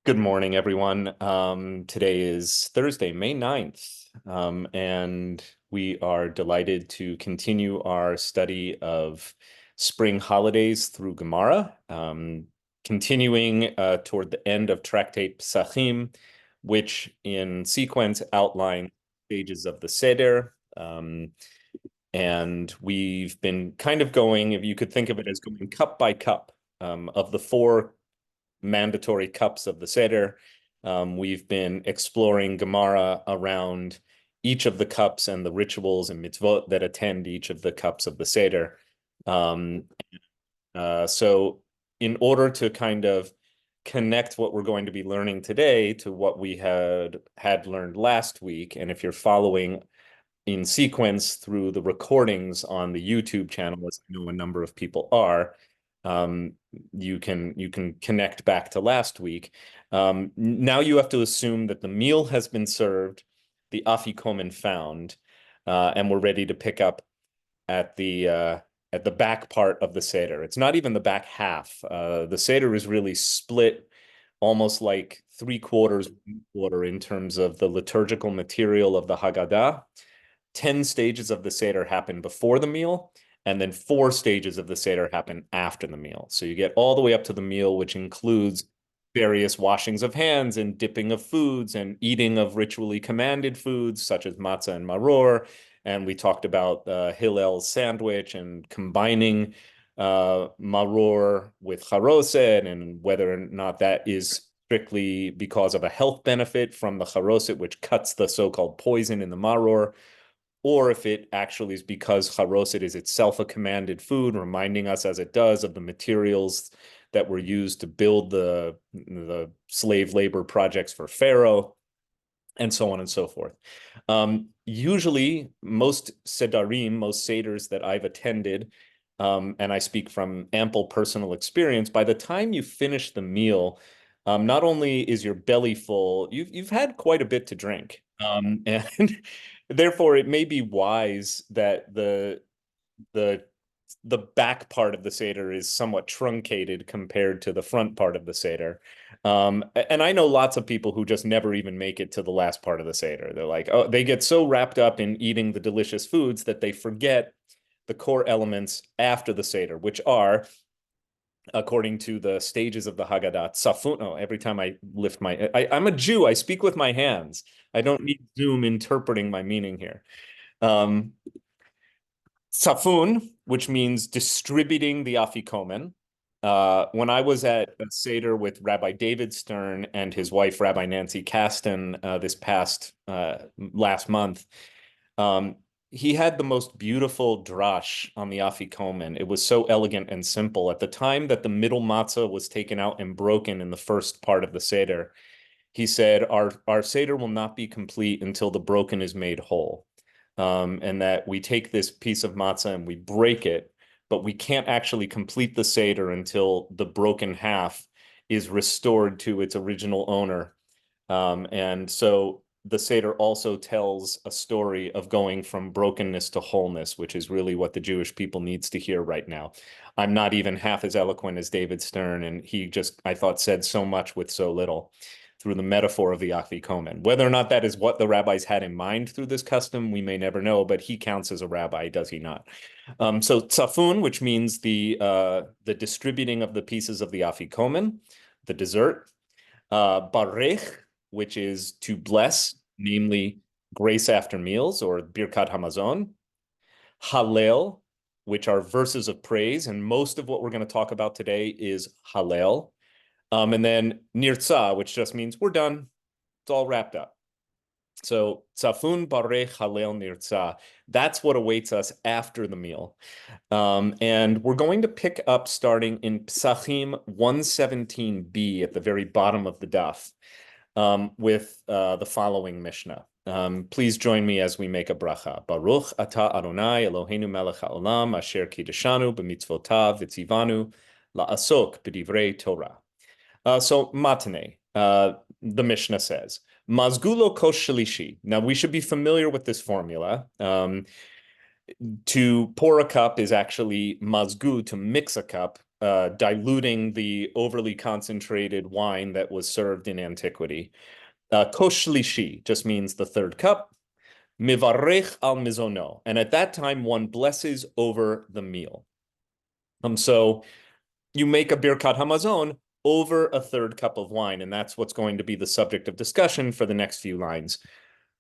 Good morning, everyone. Today is Thursday, May 9th, and we are delighted to continue our study of spring holidays through Gemara, continuing toward the end of Tractate Pesachim, which in sequence outline stages of the Seder. And we've been kind of going, if you could think of it as going cup by cup, of the four mandatory cups of the Seder. We've been exploring Gemara around each of the cups and the rituals and mitzvot that attend each of the cups of the Seder. So in order to kind of connect what we're going to be learning today to what we had learned last week, and if you're following in sequence through the recordings on the YouTube channel, as I know a number of people are, you can connect back to last week. Now you have to assume that the meal has been served, the afikomen found, and we're ready to pick up at the back part of the Seder. It's not even the back half. The Seder is really split almost like 3/4 quarter in terms of the liturgical material of the Haggadah. 10 stages of the Seder happen before the meal, and then 4 stages of the Seder happen after the meal. So you get all the way up to the meal, which includes various washings of hands and dipping of foods and eating of ritually commanded foods, such as matzah and maror. And we talked about Hillel's sandwich and combining maror with charoset and whether or not that is strictly because of a health benefit from the charoset, which cuts the so-called poison in the maror, or if it actually is because charoset is itself a commanded food, reminding us as it does of the materials that were used to build the slave labor projects for Pharaoh, and so on and so forth. Usually, most sedarim, most seders that I've attended, and I speak from ample personal experience, by the time you finish the meal, not only is your belly full, you've had quite a bit to drink. And therefore, it may be wise that the back part of the Seder is somewhat truncated compared to the front part of the Seder. And I know lots of people who just never even make it to the last part of the Seder. They're like, oh, they get so wrapped up in eating the delicious foods that they forget the core elements after the Seder, which are, according to the stages of the Haggadah, tzafun. Oh, every time I lift I'm a Jew. I speak with my hands. I don't need Zoom interpreting my meaning here. Tzafun, which means distributing the afikomen. When I was at a Seder with Rabbi David Stern and his wife, Rabbi Nancy Kasten, this past last month, he had the most beautiful drash on the afikomen. It was so elegant and simple. At the time that the middle matzah was taken out and broken in the first part of the Seder, he said, our Seder will not be complete until the broken is made whole. And that we take this piece of matzah and we break it, but we can't actually complete the Seder until the broken half is restored to its original owner. And so the Seder also tells a story of going from brokenness to wholeness, which is really what the Jewish people needs to hear right now. I'm not even half as eloquent as David Stern, and he just, I thought, said so much with so little through the metaphor of the afikomen. Whether or not that is what the rabbis had in mind through this custom, we may never know, but he counts as a rabbi, does he not? So tzafun, which means the distributing of the pieces of the afikomen, the dessert. Barech, which is to bless, namely grace after meals, or Birkat Ha-Mazon. Hallel, which are verses of praise, and most of what we're going to talk about today is Hallel. And then Nirtza, which just means we're done. It's all wrapped up. So Tzafun, Barech, Hallel, Nirtza. That's what awaits us after the meal. And we're going to pick up starting in Pesachim 117b at the very bottom of the daf, with the following Mishnah. Please join me as we make a bracha. Baruch atah Adonai Eloheinu melech haolam asher kiddushanu b'mitzvotav v'tzivanu la'asok b'divrei Torah. So matane, the Mishnah says, mazgulo kosh shalishi. Now we should be familiar with this formula. To pour a cup is actually mazgu, to mix a cup. diluting the overly concentrated wine that was served in antiquity. Kosh shlishi just means the third cup. Mivarech al mizono. And at that time, one blesses over the meal. So you make a Birkat Ha-Mazon over a third cup of wine, and that's what's going to be the subject of discussion for the next few lines.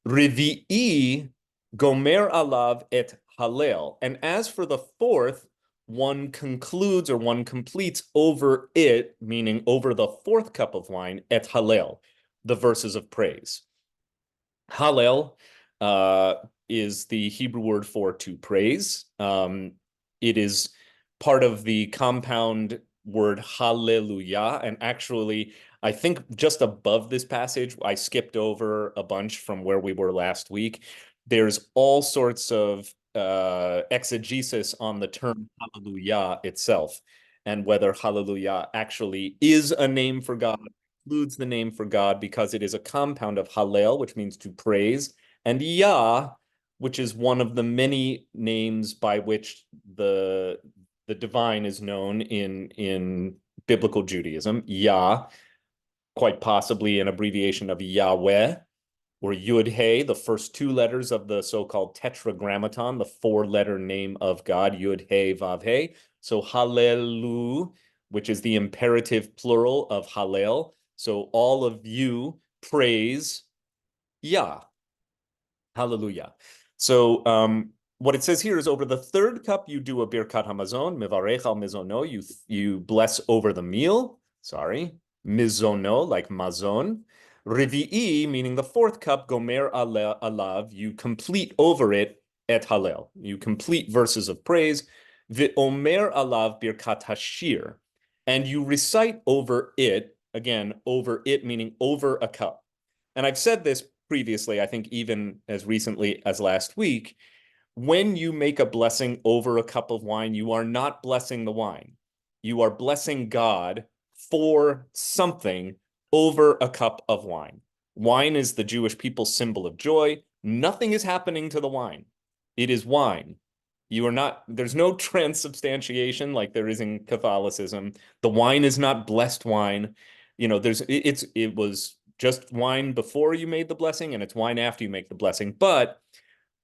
Rivi'i gomer alav et Hallel. And as for the fourth, one concludes or one completes over it, meaning over the fourth cup of wine, et Hallel, the verses of praise. Hallel is the Hebrew word for to praise. It is part of the compound word hallelujah. And actually, I think just above this passage, I skipped over a bunch from where we were last week. There's all sorts of exegesis on the term hallelujah itself and whether hallelujah actually is a name for God, includes the name for God, because it is a compound of Hallel, which means to praise, and Yah, which is one of the many names by which the divine is known in biblical Judaism. Yah, quite possibly an abbreviation of Yahweh, or Yud-He, the first two letters of the so-called tetragrammaton, the four-letter name of God, Yud-He, Vav-He. So Hallelu, which is the imperative plural of Hallel. So all of you praise Yah. Hallelujah. So what it says here is over the third cup, you do a Birkat Ha-Mazon, Mivarech al mizono, you bless over the meal. Sorry, mizono, like mazon. Rivi'i, meaning the fourth cup, gomer alav, you complete over it et Hallel. You complete verses of praise. Omer alav birkat hashir. And you recite over it, again, over it meaning over a cup. And I've said this previously, I think even as recently as last week, when you make a blessing over a cup of wine, you are not blessing the wine. You are blessing God for something over a cup of wine. Wine is the Jewish people's symbol of joy. Nothing is happening to the wine. It is wine. You are not, there's no transubstantiation like there is in Catholicism. The wine is not blessed wine. You know, it was just wine before you made the blessing, and it's wine after you make the blessing. But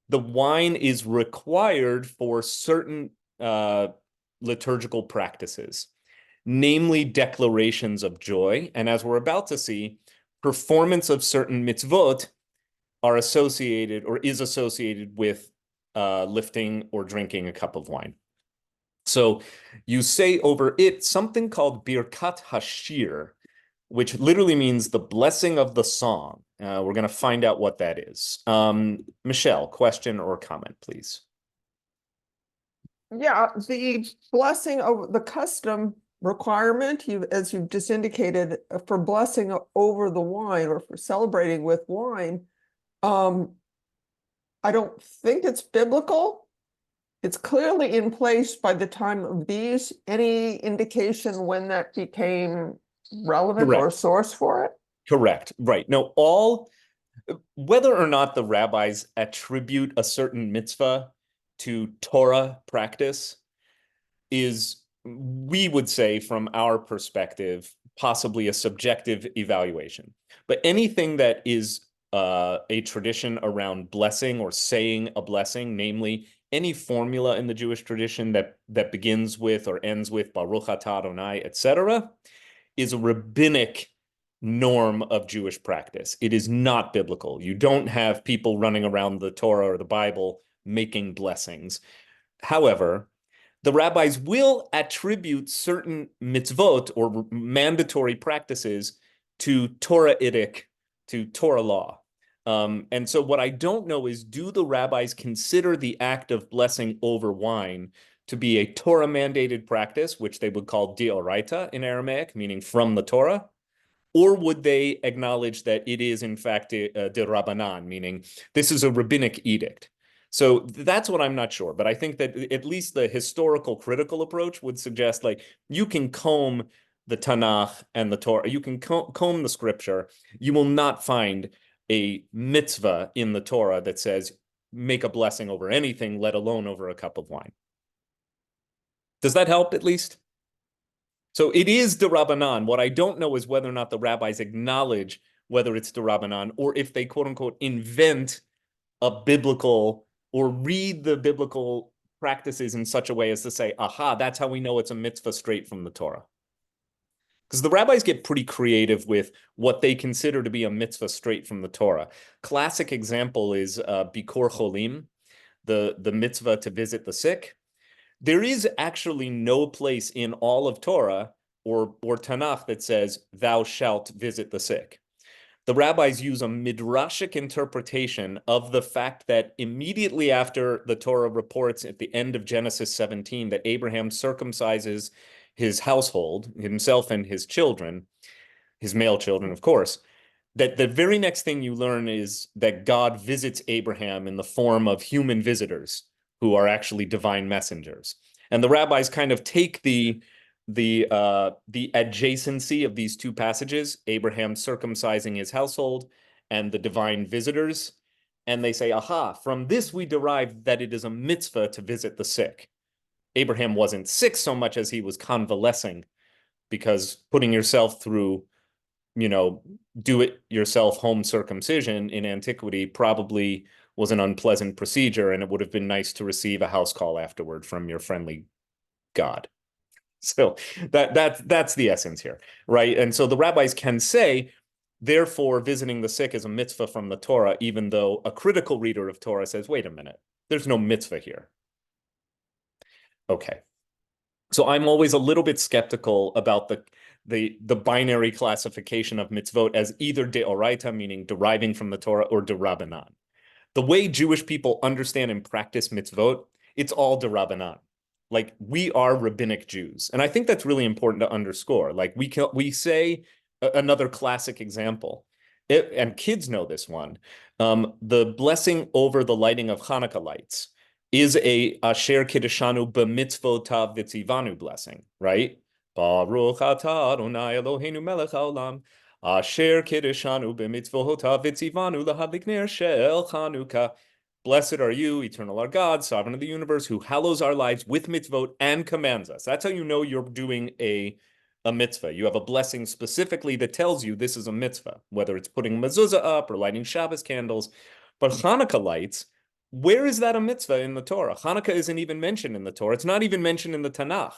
the wine is required for certain liturgical practices, namely declarations of joy. And as we're about to see, performance of certain mitzvot are associated or is associated with lifting or drinking a cup of wine. So you say over it something called Birkat Hashir, which literally means the blessing of the song. We're going to find out what that is. Michelle, question or comment, please. Yeah, the blessing of the custom requirement, as you've just indicated, for blessing over the wine or for celebrating with wine, I don't think it's biblical. It's clearly in place by the time of these. Any indication when that became relevant or a source for it? Correct. Right. No, whether or not the rabbis attribute a certain mitzvah to Torah practice is, we would say from our perspective, possibly a subjective evaluation. But anything that is a tradition around blessing or saying a blessing, namely any formula in the Jewish tradition that begins with or ends with Baruch Atah Adonai, etc., is a rabbinic norm of Jewish practice. It is not biblical. You don't have people running around the Torah or the Bible making blessings. However, the rabbis will attribute certain mitzvot or mandatory practices to Torah-itic, to Torah law. And so what I don't know is, do the rabbis consider the act of blessing over wine to be a Torah-mandated practice, which they would call deoraita in Aramaic, meaning from the Torah? Or would they acknowledge that it is, in fact, de rabbanan, meaning this is a rabbinic edict? So that's what I'm not sure. But I think that at least the historical critical approach would suggest, like, you can comb the Tanakh and the Torah, you can comb the scripture. You will not find a mitzvah in the Torah that says make a blessing over anything, let alone over a cup of wine. Does that help at least? So it is d'Rabbanan. What I don't know is whether or not the rabbis acknowledge whether it's d'Rabbanan or if they quote unquote invent a biblical or read the biblical practices in such a way as to say, aha, that's how we know it's a mitzvah straight from the Torah. Because the rabbis get pretty creative with what they consider to be a mitzvah straight from the Torah. Classic example is Bikur Cholim, the mitzvah to visit the sick. There is actually no place in all of Torah or Tanakh that says, thou shalt visit the sick. The rabbis use a midrashic interpretation of the fact that immediately after the Torah reports at the end of Genesis 17 that Abraham circumcises his household, himself and his children, his male children, of course, that the very next thing you learn is that God visits Abraham in the form of human visitors who are actually divine messengers. And the rabbis kind of take the adjacency of these two passages, Abraham circumcising his household and the divine visitors, and they say, aha, from this we derive that it is a mitzvah to visit the sick. Abraham wasn't sick so much as he was convalescing, because putting yourself through, do-it-yourself home circumcision in antiquity probably was an unpleasant procedure, and it would have been nice to receive a house call afterward from your friendly God. So that's the essence here, right? And so the rabbis can say, therefore, visiting the sick is a mitzvah from the Torah, even though a critical reader of Torah says, wait a minute, there's no mitzvah here. Okay. So I'm always a little bit skeptical about the binary classification of mitzvot as either deoraita, meaning deriving from the Torah, or d'Rabbanan. The way Jewish people understand and practice mitzvot, it's all d'Rabbanan. Like, we are rabbinic Jews. And I think that's really important to underscore. Like, we say another classic example, and kids know this one, the blessing over the lighting of Hanukkah lights is a asher kiddushanu b'mitzvotav v'tzivanu blessing, right? Baruch atah Adonai Eloheinu melech haolam, asher kiddushanu b'mitzvotav v'tzivanu lahadlik ner shel Chanukah. Blessed are you, eternal our God, sovereign of the universe, who hallows our lives with mitzvot and commands us. That's how you know you're doing a mitzvah. You have a blessing specifically that tells you this is a mitzvah, whether it's putting mezuzah up or lighting Shabbos candles. But Hanukkah lights, where is that a mitzvah in the Torah? Hanukkah isn't even mentioned in the Torah. It's not even mentioned in the Tanakh.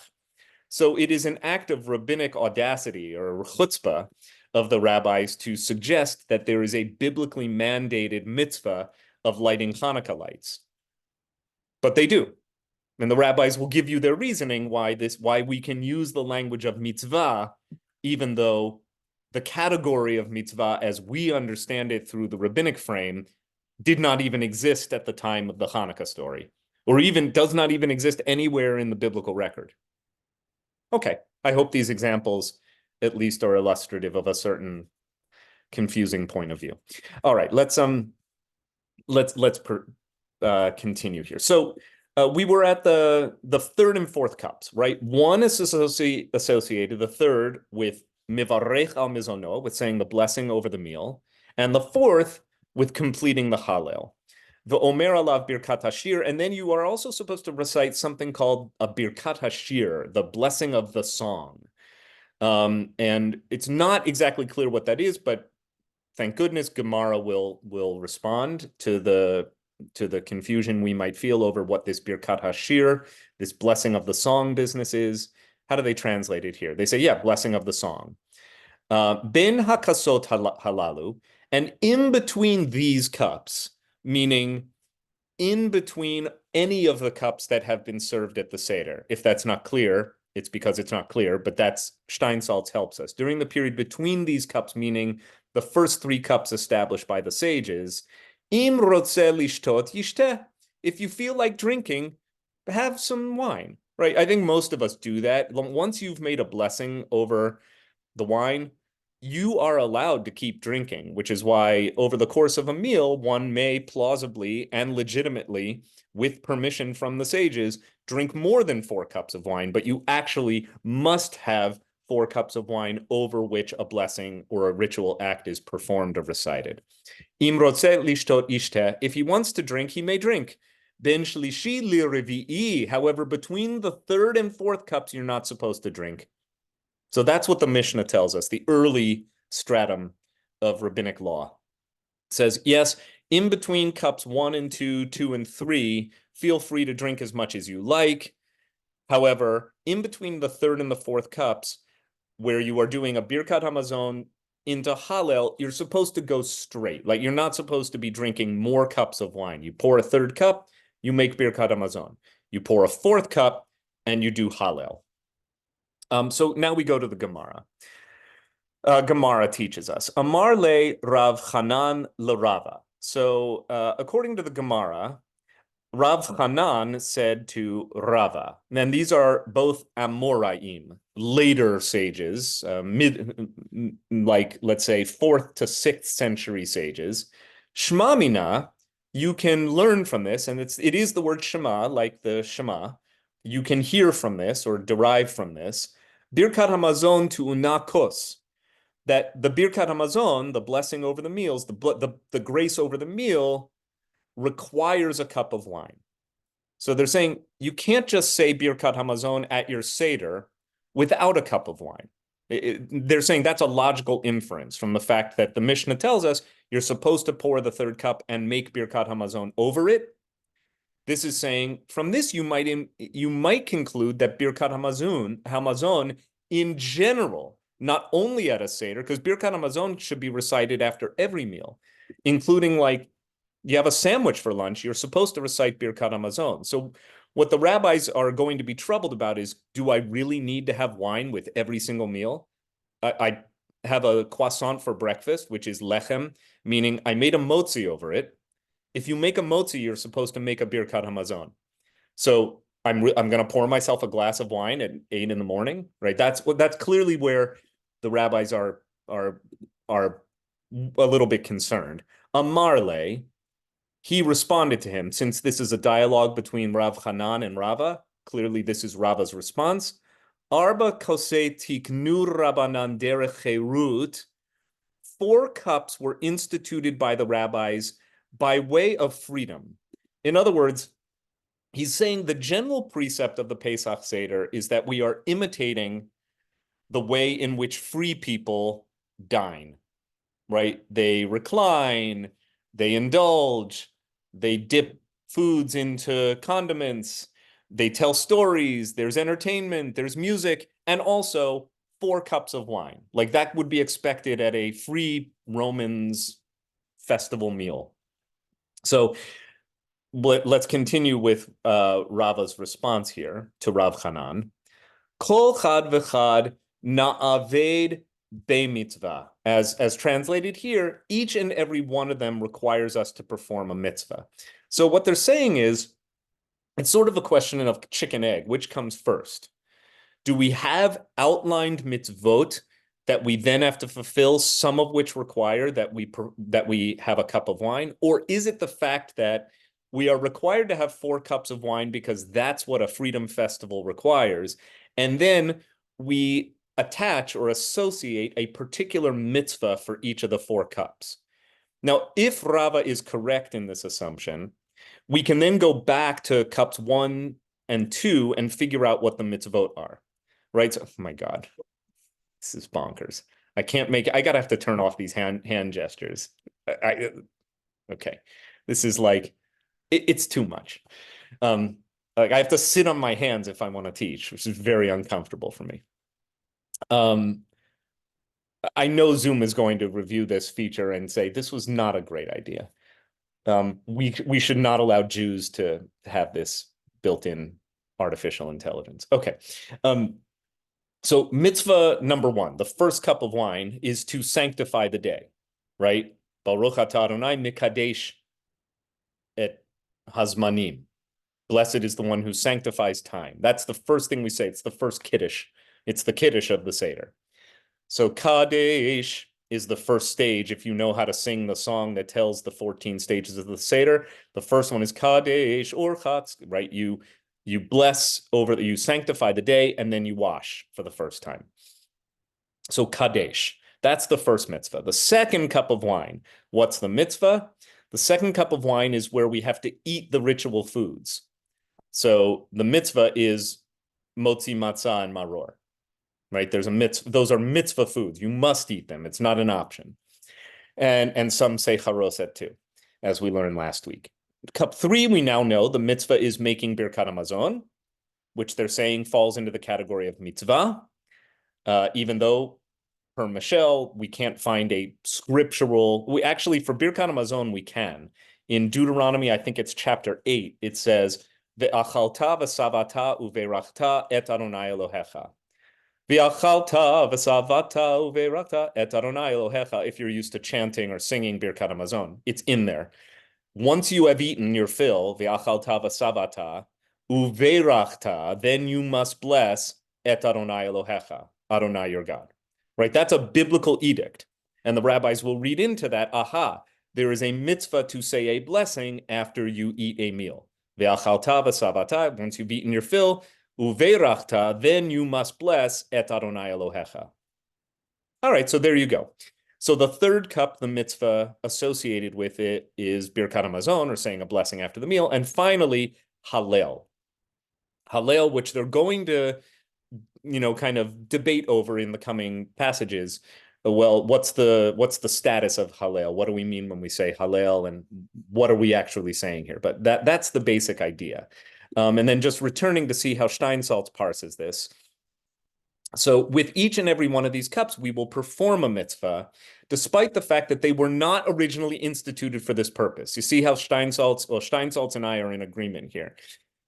So it is an act of rabbinic audacity or chutzpah of the rabbis to suggest that there is a biblically mandated mitzvah of lighting Hanukkah lights. But they do. And the rabbis will give you their reasoning why we can use the language of mitzvah, even though the category of mitzvah as we understand it through the rabbinic frame did not even exist at the time of the Hanukkah story, or even does not even exist anywhere in the biblical record. Okay, I hope these examples at least are illustrative of a certain confusing point of view. All right, let's continue here. So we were at the third and fourth cups, right? One is associated, the third, with mivarech al mizono, with saying the blessing over the meal, and the fourth with completing the Hallel. The Omer alav Birkat Ha, and then you are also supposed to recite something called a Birkat Ha, the blessing of the song. And it's not exactly clear what that is, but thank goodness Gemara will respond to the confusion we might feel over what this Birkat Ha, this blessing of the song business is. How do they translate it here? They say, yeah, blessing of the song. Ben hakasot halalu, and in between these cups, meaning in between any of the cups that have been served at the Seder. If that's not clear, it's because it's not clear, but that's Steinsaltz helps us. During the period between these cups, meaning the first three cups established by the sages, im rotze lishtot yishteh. If you feel like drinking, have some wine, right? I think most of us do that. Once you've made a blessing over the wine, you are allowed to keep drinking, which is why over the course of a meal, one may plausibly and legitimately, with permission from the sages, drink more than 4 cups of wine, but you actually must have 4 cups of wine over which a blessing or a ritual act is performed or recited. Im rotze lishtot ishteh, if he wants to drink, he may drink. Ben shlishi li revi'i, however, between the third and fourth cups, you're not supposed to drink. So that's what the Mishnah tells us, the early stratum of rabbinic law. It says, yes, in between cups 1 and 2, 2 and 3, feel free to drink as much as you like. However, in between the third and the fourth cups, where you are doing a Birkat Ha-Mazon into Hallel, you're supposed to go straight. Like, you're not supposed to be drinking more cups of wine. You pour a third cup, you make Birkat Ha-Mazon. You pour a fourth cup, and you do Hallel. So now we go to the Gemara. Gemara teaches us, Amar le Rav Hanan le Rava. So according to the Gemara, Rav Hanan said to Rava, and these are both Amoraim, later sages, like, let's say, 4th to 6th century sages. Shema mina, you can learn from this, and it is the word Shema, like the Shema. You can hear from this or derive from this. Birkat Ha-Mazon tu unakos, that the Birkat Ha-Mazon, the blessing over the meals, the grace over the meal, requires a cup of wine. So they're saying you can't just say Birkat Ha-Mazon at your Seder without a cup of wine. They're saying that's a logical inference from the fact that the Mishnah tells us you're supposed to pour the third cup and make Birkat Ha-Mazon over it. This is saying, from this you might conclude that Birkat Ha-Mazon in general, not only at a Seder, because Birkat Ha-Mazon should be recited after every meal, including, like, you have a sandwich for lunch, you're supposed to recite Birkat Ha-Mazon. So what the rabbis are going to be troubled about is, do I really need to have wine with every single meal? I have a croissant for breakfast, which is lechem, meaning I made a motzi over it. If you make a motzi, you're supposed to make a Birkat Ha-Mazon. So I'm going to pour myself a glass of wine at 8 in the morning, right? That's clearly where the rabbis are a little bit concerned. Amarle, he responded to him, since this is a dialogue between Rav Hanan and Rava, clearly this is Rava's response. Arba kosei tiknu Rabbanan derech cherut. 4 cups were instituted by the rabbis by way of freedom. In other words, he's saying the general precept of the Pesach Seder is that we are imitating the way in which free people dine, right? They recline, they indulge, they dip foods into condiments, they tell stories, there's entertainment, there's music, and also 4 cups of wine. Like, that would be expected at a free Romans festival meal. So let's continue with Rava's response here to Rav Hanan. Kol chad v'chad na'aved be-mitzvah. As translated here, each and every one of them requires us to perform a mitzvah. So what they're saying is, it's sort of a question of chicken egg. Which comes first? Do we have outlined mitzvot that we then have to fulfill, some of which require that we have a cup of wine? Or is it the fact that we are required to have 4 cups of wine because that's what a freedom festival requires, and then we attach or associate a particular mitzvah for each of the 4 cups? Now, if Rava is correct in this assumption, we can then go back to cups 1 and 2 and figure out what the mitzvot are, right? So, oh my God, this is bonkers. I gotta have to turn off these hand gestures. Okay, this is like, it's too much. Like, I have to sit on my hands if I want to teach, which is very uncomfortable for me. I know Zoom is going to review this feature and say this was not a great idea. We should not allow Jews to have this built-in artificial intelligence. Okay. So mitzvah number 1, the first cup of wine, is to sanctify the day, right? Baruch atah Adonai mikadesh et hazmanim. Blessed is the one who sanctifies time. That's the first thing we say. It's the first kiddush. It's the kiddush of the Seder. So Kadesh is the first stage. If you know how to sing the song that tells the 14 stages of the Seder, the first one is Kadesh or Chatz, right? You you sanctify the day, and then you wash for the first time. So Kadesh, that's the first mitzvah. The second cup of wine, what's the mitzvah? The second cup of wine is where we have to eat the ritual foods. So the mitzvah is motzi matzah and maror. right? There's a mitzvah. Those are mitzvah foods. You must eat them. It's not an option. And some say charoset too, as we learned last week. Cup 3, we now know the mitzvah is making Birkat Ha-Mazon, which they're saying falls into the category of mitzvah, even though per Michelle, we can't find a scriptural. We actually, for Birkat Ha-Mazon, we can. In Deuteronomy, I think it's chapter 8, it says, Ve'achalta v'savata uve'rachta et Adonai Elohecha. Ve'achalta v'savata uve'rachta et Adonai Elohecha. If you're used to chanting or singing Birkat Ha-Mazon, it's in there. Once you have eaten your fill, ve'achalta v'savata uve'rachta, then you must bless et Adonai Elohecha, Adonai your God. Right? That's a biblical edict. And the rabbis will read into that, aha, there is a mitzvah to say a blessing after you eat a meal. Ve'achalta v'savata, once you've eaten your fill, uve'rachta, then you must bless et Adonai Elohecha. All right, so there you go. So the third cup, the mitzvah associated with it is Birkat Ha-Mazon, or saying a blessing after the meal. And finally, Hallel. Hallel, which they're going to kind of debate over in the coming passages. Well, what's the status of Hallel? What do we mean when we say Hallel, and what are we actually saying here? But that's the basic idea. And then just returning to see how Steinsaltz parses this. So with each and every one of these cups, we will perform a mitzvah, despite the fact that they were not originally instituted for this purpose. You see how Steinsaltz and I are in agreement here.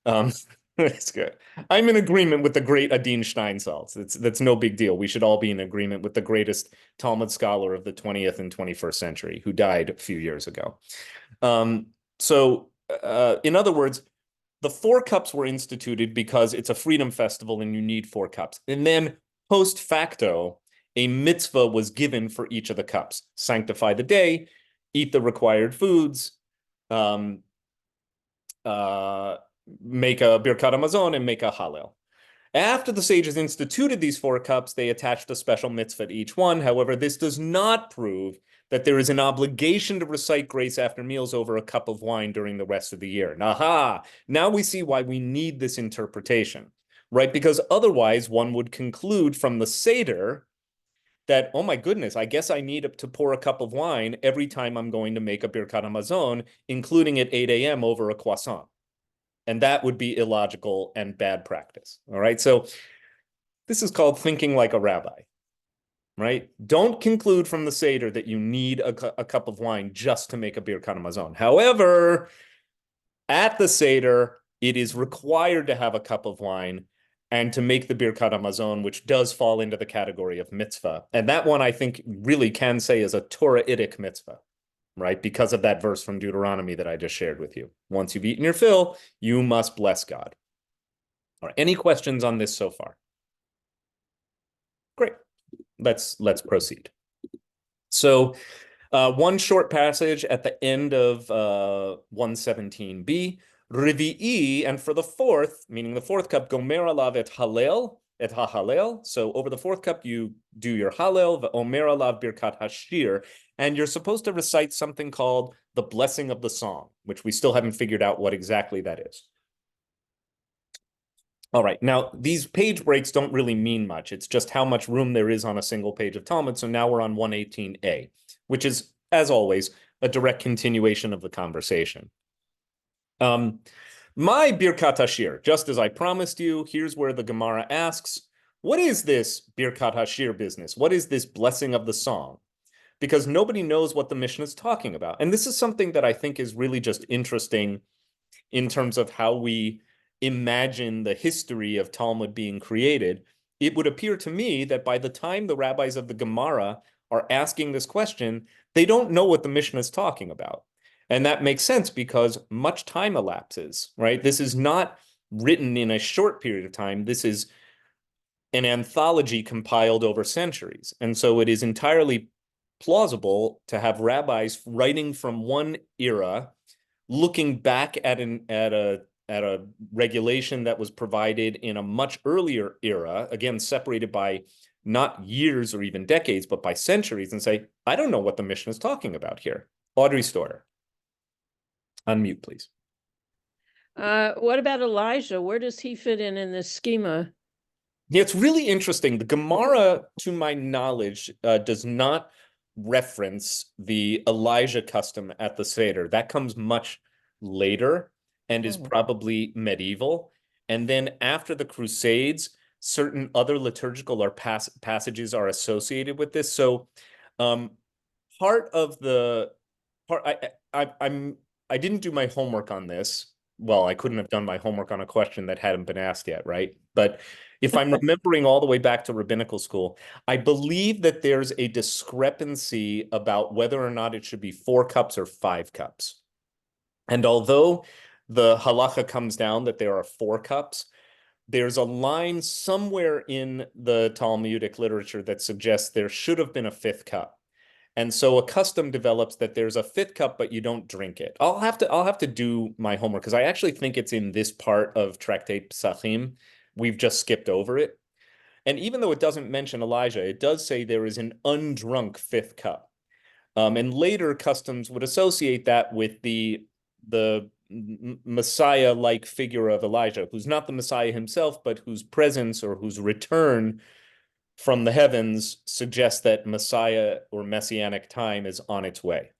That's good. I'm in agreement with the great Adin Steinsaltz. That's no big deal. We should all be in agreement with the greatest Talmud scholar of the 20th and 21st century, who died a few years ago. In other words, the 4 cups were instituted because it's a freedom festival and you need 4 cups. And then post facto, a mitzvah was given for each of the cups. Sanctify the day, eat the required foods, make a Birkat Ha-Mazon, and make a Hallel. After the sages instituted these 4 cups, they attached a special mitzvah to each one. However, this does not prove that there is an obligation to recite grace after meals over a cup of wine during the rest of the year. Aha! Now we see why we need this interpretation, right? Because otherwise one would conclude from the Seder that, oh my goodness, I guess I need to pour a cup of wine every time I'm going to make a Birkat Ha-Mazon, including at 8 a.m. over a croissant. And that would be illogical and bad practice. All right. So this is called thinking like a rabbi, right? Don't conclude from the Seder that you need a cup of wine just to make a Birkat Ha-Mazon. However, at the Seder, it is required to have a cup of wine and to make the Birkat Ha-Mazon, which does fall into the category of mitzvah. And that one, I think, really can say is a Torah-itic mitzvah, right? Because of that verse from Deuteronomy that I just shared with you. Once you've eaten your fill, you must bless God. All right. Any questions on this so far? Great. Let's proceed. So one short passage at the end of 117b, Revi'i, and for the 4th, meaning the 4th cup, Gomer alav et Hallel, et ha-Hallel. So over the 4th cup, you do your Hallel, Omer alav Birkat Hashir, and you're supposed to recite something called the blessing of the song, which we still haven't figured out what exactly that is. All right, now these page breaks don't really mean much. It's just how much room there is on a single page of Talmud. So now we're on 118a, which is, as always, a direct continuation of the conversation. My Birkat Hashir, just as I promised you, here's where the Gemara asks, what is this Birkat Hashir business? What is this blessing of the song? Because nobody knows what the Mishnah is talking about. And this is something that I think is really just interesting in terms of how we imagine the history of Talmud being created. It would appear to me that by the time the rabbis of the Gemara are asking this question, they don't know what the Mishnah is talking about. And that makes sense because much time elapses, right? This is not written in a short period of time. This is an anthology compiled over centuries. And so it is entirely plausible to have rabbis writing from one era, looking back at a regulation that was provided in a much earlier era, again, separated by not years or even decades, but by centuries, and say, I don't know what the Mishnah is talking about here. Audrey Stoyer. Unmute, please. What about Elijah? Where does he fit in this schema? Yeah, it's really interesting. The Gemara, to my knowledge, does not reference the Elijah custom at the Seder. That comes much later and is probably medieval. And then after the Crusades, certain other liturgical or passages are associated with this. So um, part of the part I didn't do my homework on this. Well, I couldn't have done my homework on a question that hadn't been asked yet, right? But if I'm remembering all the way back to rabbinical school, I believe that there's a discrepancy about whether or not it should be 4 cups or 5 cups. And although the halacha comes down that there are 4 cups, there's a line somewhere in the Talmudic literature that suggests there should have been a 5th cup. And so a custom develops that there's a 5th cup, but you don't drink it. I'll have to do my homework because I actually think it's in this part of Tractate Pesachim. We've just skipped over it. And even though it doesn't mention Elijah, it does say there is an undrunk 5th cup. And later customs would associate that with the Messiah-like figure of Elijah, who's not the Messiah himself, but whose presence or whose return from the heavens suggests that Messiah or messianic time is on its way.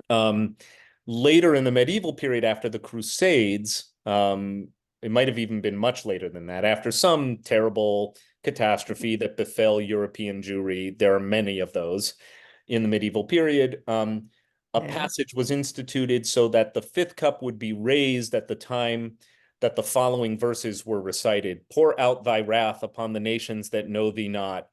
Later in the medieval period, after the Crusades, it might have even been much later than that, after some terrible catastrophe that befell European Jewry, there are many of those in the medieval period, a passage was instituted so that the 5th cup would be raised at the time that the following verses were recited. Pour out thy wrath upon the nations that know thee not,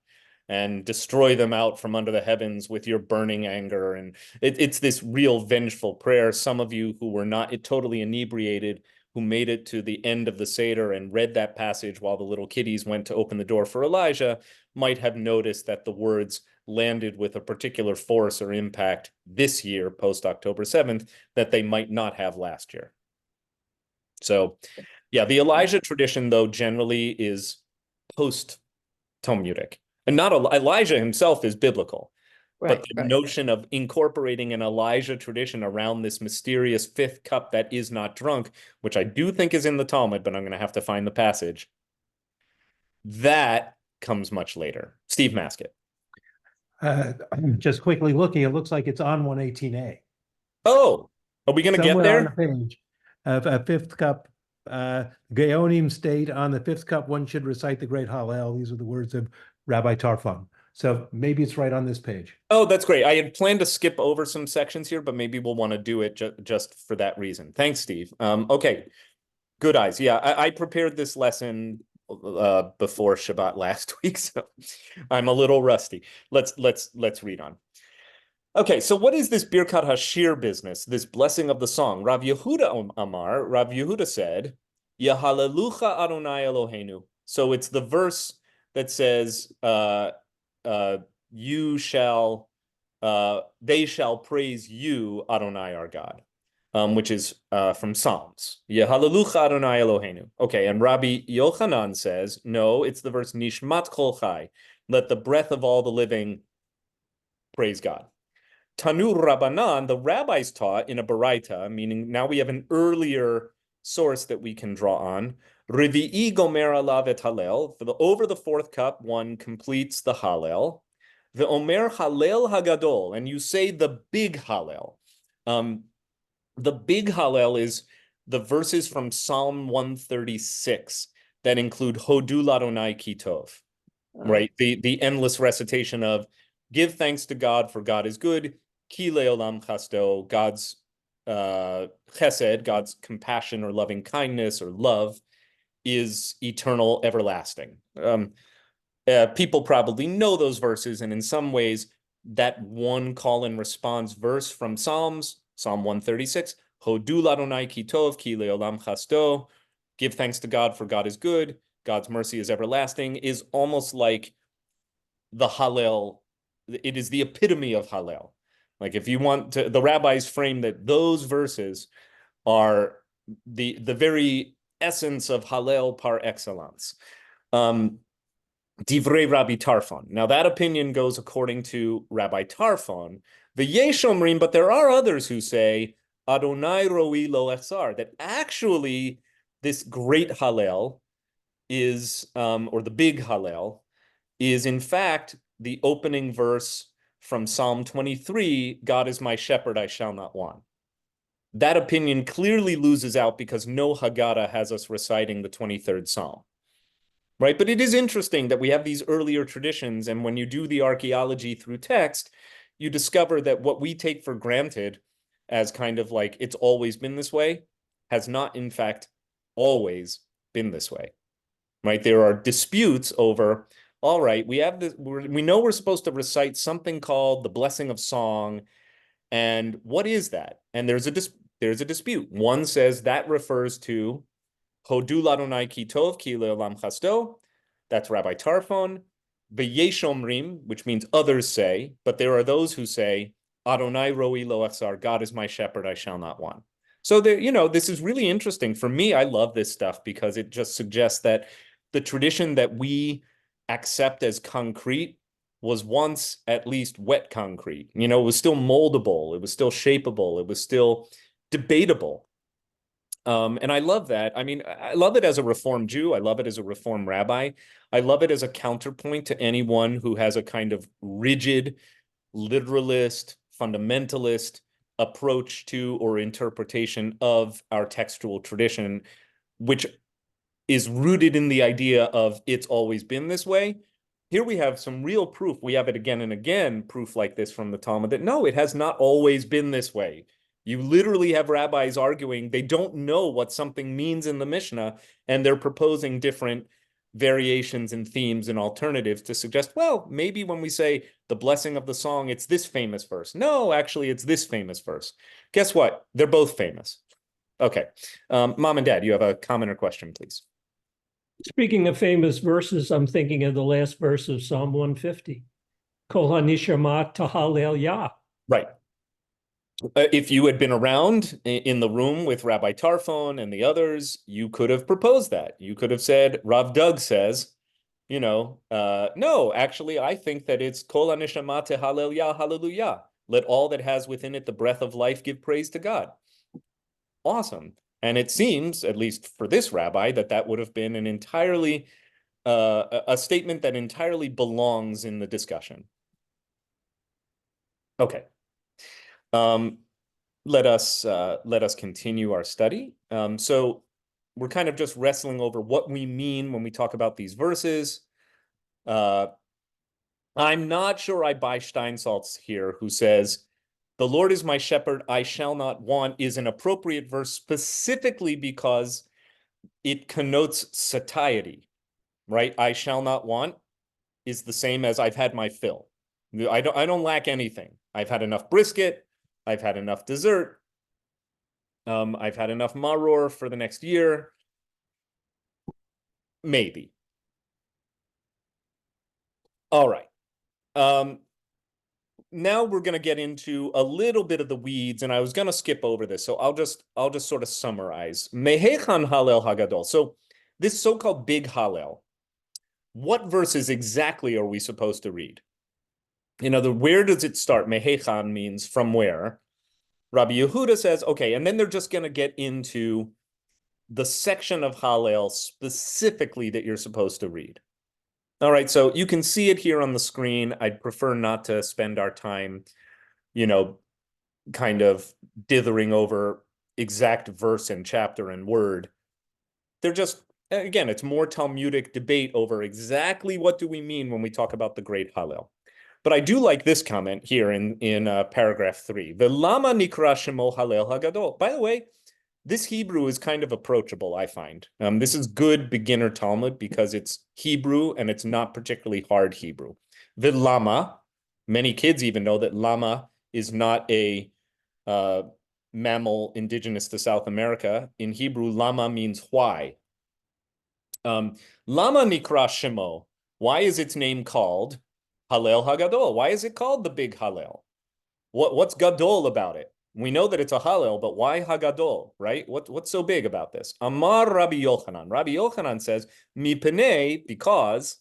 and destroy them out from under the heavens with your burning anger. And it's this real vengeful prayer. Some of you who were not totally inebriated, who made it to the end of the Seder and read that passage while the little kiddies went to open the door for Elijah, might have noticed that the words landed with a particular force or impact this year, post October 7th, that they might not have last year. So, yeah, the Elijah tradition, though, generally is post-Talmudic. And not Elijah himself is biblical. But the notion of incorporating an Elijah tradition around this mysterious 5th cup that is not drunk, which I do think is in the Talmud, but I'm going to have to find the passage, that comes much later. Steve Maskett. Just quickly looking, it looks like it's on 118a. Oh, are we going to get there? On the page of a 5th cup. Gaonim state on the 5th cup, one should recite the great Hallel. These are the words of Rabbi Tarfon. So maybe it's right on this page. Oh, that's great. I had planned to skip over some sections here, but maybe we'll want to do it just for that reason. Thanks, Steve. Okay, good eyes. Yeah, I prepared this lesson before Shabbat last week, so I'm a little rusty. Let's read on. Okay, so what is this Birkat HaShir business, this blessing of the song? Rav Yehuda Amar, Rav Yehuda said, Yahalelucha Adonai Eloheinu. So it's the verse that says, they shall praise you, Adonai our God, which is from Psalms. Yehalelucha Adonai Eloheinu. Okay, and Rabbi Yochanan says, no, it's the verse Nishmat Kol Chai. Let the breath of all the living praise God. Tanu Rabbanan, the rabbis taught in a baraita, meaning now we have an earlier source that we can draw on. Revi'i gomer alav et Hallel. Over the 4th cup, one completes the Hallel. The Omer Hallel Hagadol, and you say the big Hallel. The big Hallel is the verses from Psalm 136 that include Hodu Ladonai Ki Tov, right? The endless recitation of give thanks to God, for God is good. Ki leolam chasto, God's chesed, God's compassion or loving kindness or love is eternal, everlasting. People probably know those verses, and in some ways, that one call and response verse from Psalms, Psalm 136, Hodu ladonai ki tov, ki leolam chasto, give thanks to God, for God is good, God's mercy is everlasting, is almost like the Hallel. It is the epitome of Hallel. Like if you want to, the rabbis frame that those verses are the very essence of Hallel par excellence. Divrei Rabbi Tarfon. Now that opinion goes according to Rabbi Tarfon. The Yesh Omrim, but there are others who say Adonai roi lo echsar, that actually this great Hallel is, or the big Hallel, is in fact the opening verse from Psalm 23, God is my shepherd, I shall not want. That opinion clearly loses out because no Haggadah has us reciting the 23rd Psalm, right? But it is interesting that we have these earlier traditions, and when you do the archaeology through text, you discover that what we take for granted as kind of like it's always been this way has not, in fact, always been this way, right? There are disputes over, all right, we have this, we know we're supposed to recite something called the blessing of song, and what is that? And there's a dispute. One says that refers to Hodu l'Adonai ki tov ki le'olam chasto. That's Rabbi Tarfon. V'yesh omrim, which means others say, but there are those who say Adonai roi lo achsar, God is my shepherd, I shall not want. So there, this is really interesting. For me, I love this stuff because it just suggests that the tradition that we accept as concrete was once at least wet concrete. It was still moldable, it was still shapeable, it was still debatable. And I love that. I mean, I love it as a Reform Jew. I love it as a Reform rabbi. I love it as a counterpoint to anyone who has a kind of rigid, literalist, fundamentalist approach to or interpretation of our textual tradition, which is rooted in the idea of it's always been this way. Here we have some real proof. We have it again and again, proof like this from the Talmud that no, it has not always been this way. You literally have rabbis arguing they don't know what something means in the Mishnah, and they're proposing different variations and themes and alternatives to suggest, well, maybe when we say the blessing of the song, it's this famous verse. No, actually, it's this famous verse. Guess what? They're both famous. Okay. Mom and Dad, you have a comment or question, please. Speaking of famous verses, I'm thinking of the last verse of Psalm 150. Kol hanishama tahalel Yah. Right. If you had been around in the room with Rabbi Tarfon and the others, you could have proposed that. You could have said, Rav Doug says, no, actually, I think that it's Kol hanishama tehalel Yah, hallelujah. Let all that has within it the breath of life give praise to God. Awesome. And it seems, at least for this rabbi, that would have been an entirely, a statement that entirely belongs in the discussion. Okay. Let us continue our study. So we're kind of just wrestling over what we mean when we talk about these verses. I'm not sure I buy Steinsaltz here, who says, the Lord is my shepherd, I shall not want, is an appropriate verse specifically because it connotes satiety, right? I shall not want is the same as I've had my fill. I don't lack anything. I've had enough brisket. I've had enough dessert. I've had enough maror for the next year. Maybe. All right. Now we're going to get into a little bit of the weeds, and I was going to skip over this, so I'll just sort of summarize. Mehechan Hallel Hagadol. So this so-called big Hallel, what verses exactly are we supposed to read? Where does it start? Mehechan means from where. Rabbi Yehuda says, okay, and then they're just going to get into the section of Hallel specifically that you're supposed to read. All right, so you can see it here on the screen. I'd prefer not to spend our time, kind of dithering over exact verse and chapter and word. They're just, again, it's more Talmudic debate over exactly what do we mean when we talk about the great Hallel. But I do like this comment here in paragraph 3. V'lama nikra shemo Hallel Hagadol. By the way, this Hebrew is kind of approachable, I find. This is good beginner Talmud because it's Hebrew and it's not particularly hard Hebrew. V'lama, many kids even know that lama is not a mammal indigenous to South America. In Hebrew, lama means why. Lama nikra shemo. Why is its name called Hallel Hagadol? Why is it called the big Hallel? What's gadol about it? We know that it's a Hallel, but why Hagadol, right? What's so big about this? Amar Rabbi Yochanan. Rabbi Yochanan says, Mipnei, because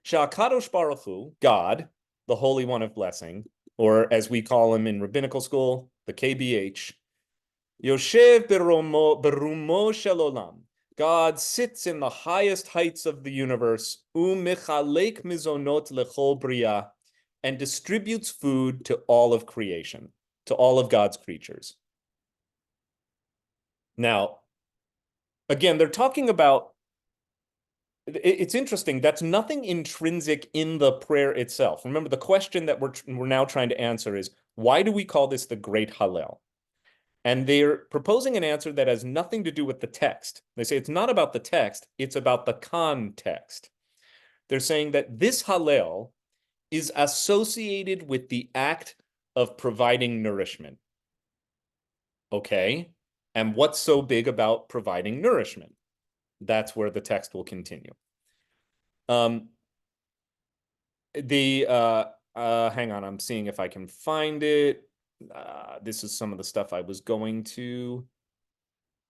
Sha'akadosh Baruch Hu, God, the Holy One of Blessing, or as we call him in rabbinical school, the KBH, Yoshev berumo shel olam. God sits in the highest heights of the universe, umichalek mizonot lechol bria, and distributes food to all of creation, to all of God's creatures. Now, again, they're talking about, it's interesting, that's nothing intrinsic in the prayer itself. Remember, the question that we're now trying to answer is, why do we call this the Great Hallel? And they're proposing an answer that has nothing to do with the text. They say it's not about the text, it's about the context. They're saying that this Hallel is associated with the act of providing nourishment. Okay, and what's so big about providing nourishment? That's where the text will continue. Hang on, I'm seeing if I can find it. This is some of the stuff I was going to.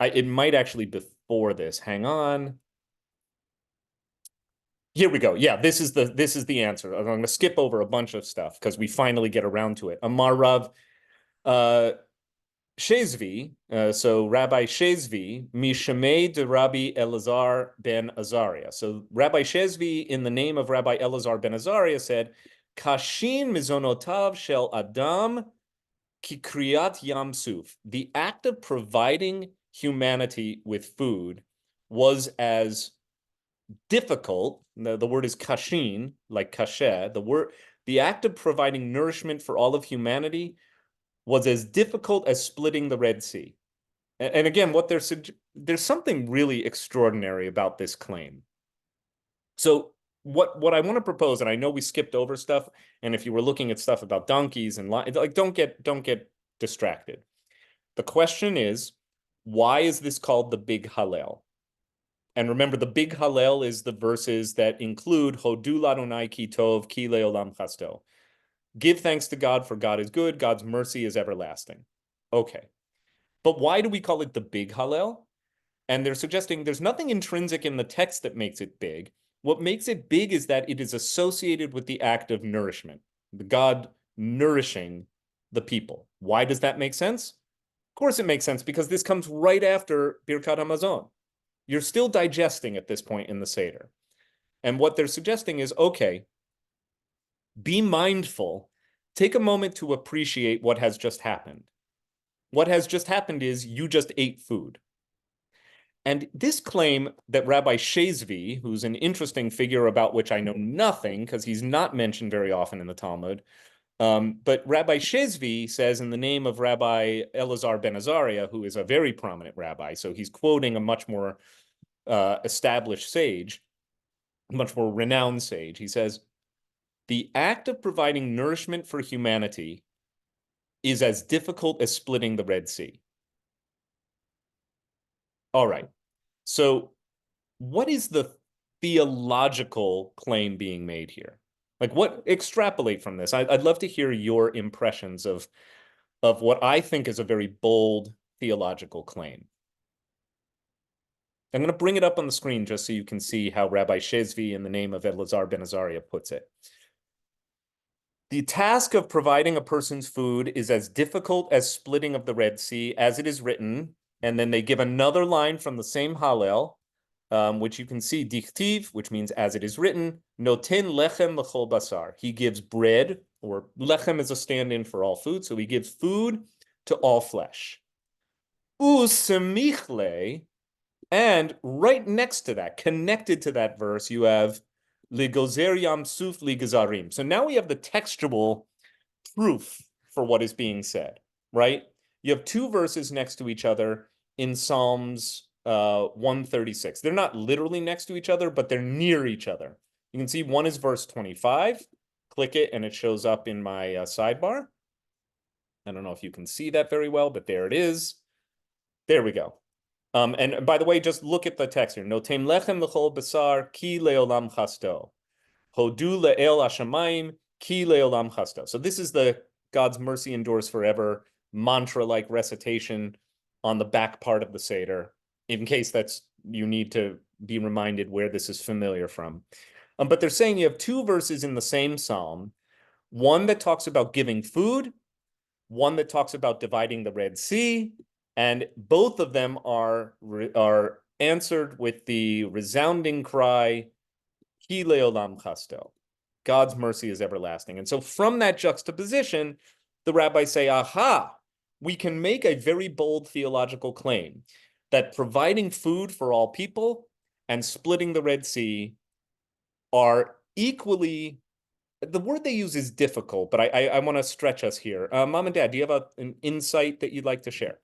It might actually before this. Hang on. Here we go. Yeah, this is the answer. I'm going to skip over a bunch of stuff because we finally get around to it. Amar Rav Shezvi, so Rabbi Shezvi, Mishamei de Rabbi Elazar ben Azariah. So Rabbi Shezvi, in the name of Rabbi Elazar ben Azariah, said, Kashin mizonotav shel Adam ki kriyat yam suf. The act of providing humanity with food was as difficult. The word is kashin, like kasher. The act of providing nourishment for all of humanity was as difficult as splitting the Red Sea. And again, there's something really extraordinary about this claim. So what I want to propose, and I know we skipped over stuff, and if you were looking at stuff about donkeys and like, don't get distracted. The question is, why is this called the Big Hallel? And remember, the Big Hallel is the verses that include Hodu l'Adonai ki tov ki le'olam chasto. Give thanks to God, for God is good, God's mercy is everlasting. Okay. But why do we call it the Big Hallel? And they're suggesting there's nothing intrinsic in the text that makes it big. What makes it big is that it is associated with the act of nourishment, the God nourishing the people. Why does that make sense? Of course it makes sense, because this comes right after Birkat Ha-Mazon. You're still digesting at this point in the Seder. And what they're suggesting is, okay, be mindful, take a moment to appreciate what has just happened. What has just happened is you just ate food. And this claim that Rabbi Shezvi, who's an interesting figure about which I know nothing because he's not mentioned very often in the Talmud, but Rabbi Shezvi says in the name of Rabbi Elazar ben Azariah, who is a very prominent rabbi, so he's quoting a much more established sage, much more renowned sage. He says, the act of providing nourishment for humanity is as difficult as splitting the Red Sea. All right. So what is the theological claim being made here? Like, what, extrapolate from this? I'd love to hear your impressions of what I think is a very bold theological claim. I'm going to bring it up on the screen just so you can see how Rabbi Shezvi, in the name of Elazar ben Azariah, puts it. The task of providing a person's food is as difficult as splitting of the Red Sea, as it is written. And then they give another line from the same Hallel, which you can see, dichtiv, which means as it is written, noten lechem l'chol basar. He gives bread, or lechem is a stand-in for all food, so he gives food to all flesh. Usemichle, and right next to that, connected to that verse, you have ligozer yam suf ligazarim. So now we have the textual proof for what is being said, right? You have two verses next to each other in Psalms 136. They're not literally next to each other, but they're near each other. You can see one is verse 25. Click it and it shows up in my sidebar. I don't know if you can see that very well, but there it is. There we go. And by the way, just look at the text here. Notem lechem l'chol basar ki leolam chasto. Hodu le'el hashamayim ki leolam chasto. So this is the God's mercy endures forever mantra-like recitation on the back part of the Seder, in case you need to be reminded where this is familiar from. But they're saying you have two verses in the same psalm, one that talks about giving food, one that talks about dividing the Red Sea, and both of them are answered with the resounding cry, Ki leolam chasto. God's mercy is everlasting. And so from that juxtaposition, the rabbis say, aha, we can make a very bold theological claim that providing food for all people and splitting the Red Sea are equally, the word they use is difficult, but I want to stretch us here. Mom and Dad, do you have an insight that you'd like to share?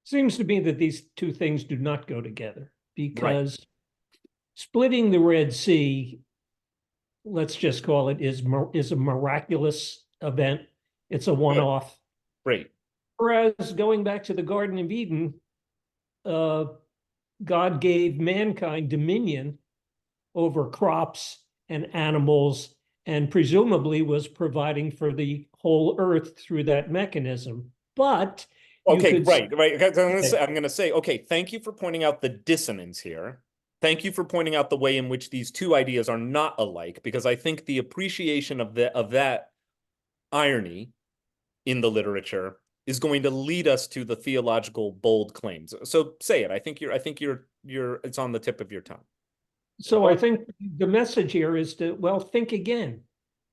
Seems to me that these two things do not go together, because splitting the Red Sea, let's just call it, is a miraculous event. It's a one-off. Great. Whereas going back to the Garden of Eden, God gave mankind dominion over crops and animals, and presumably was providing for the whole earth through that mechanism. But okay, right. I'm going to say, okay, thank you for pointing out the dissonance here. Thank you for pointing out the way in which these two ideas are not alike, because I think the appreciation of that irony in the literature is going to lead us to the theological bold claims. So say it. I think you're it's on the tip of your tongue. So I think the message here is to, well, think again,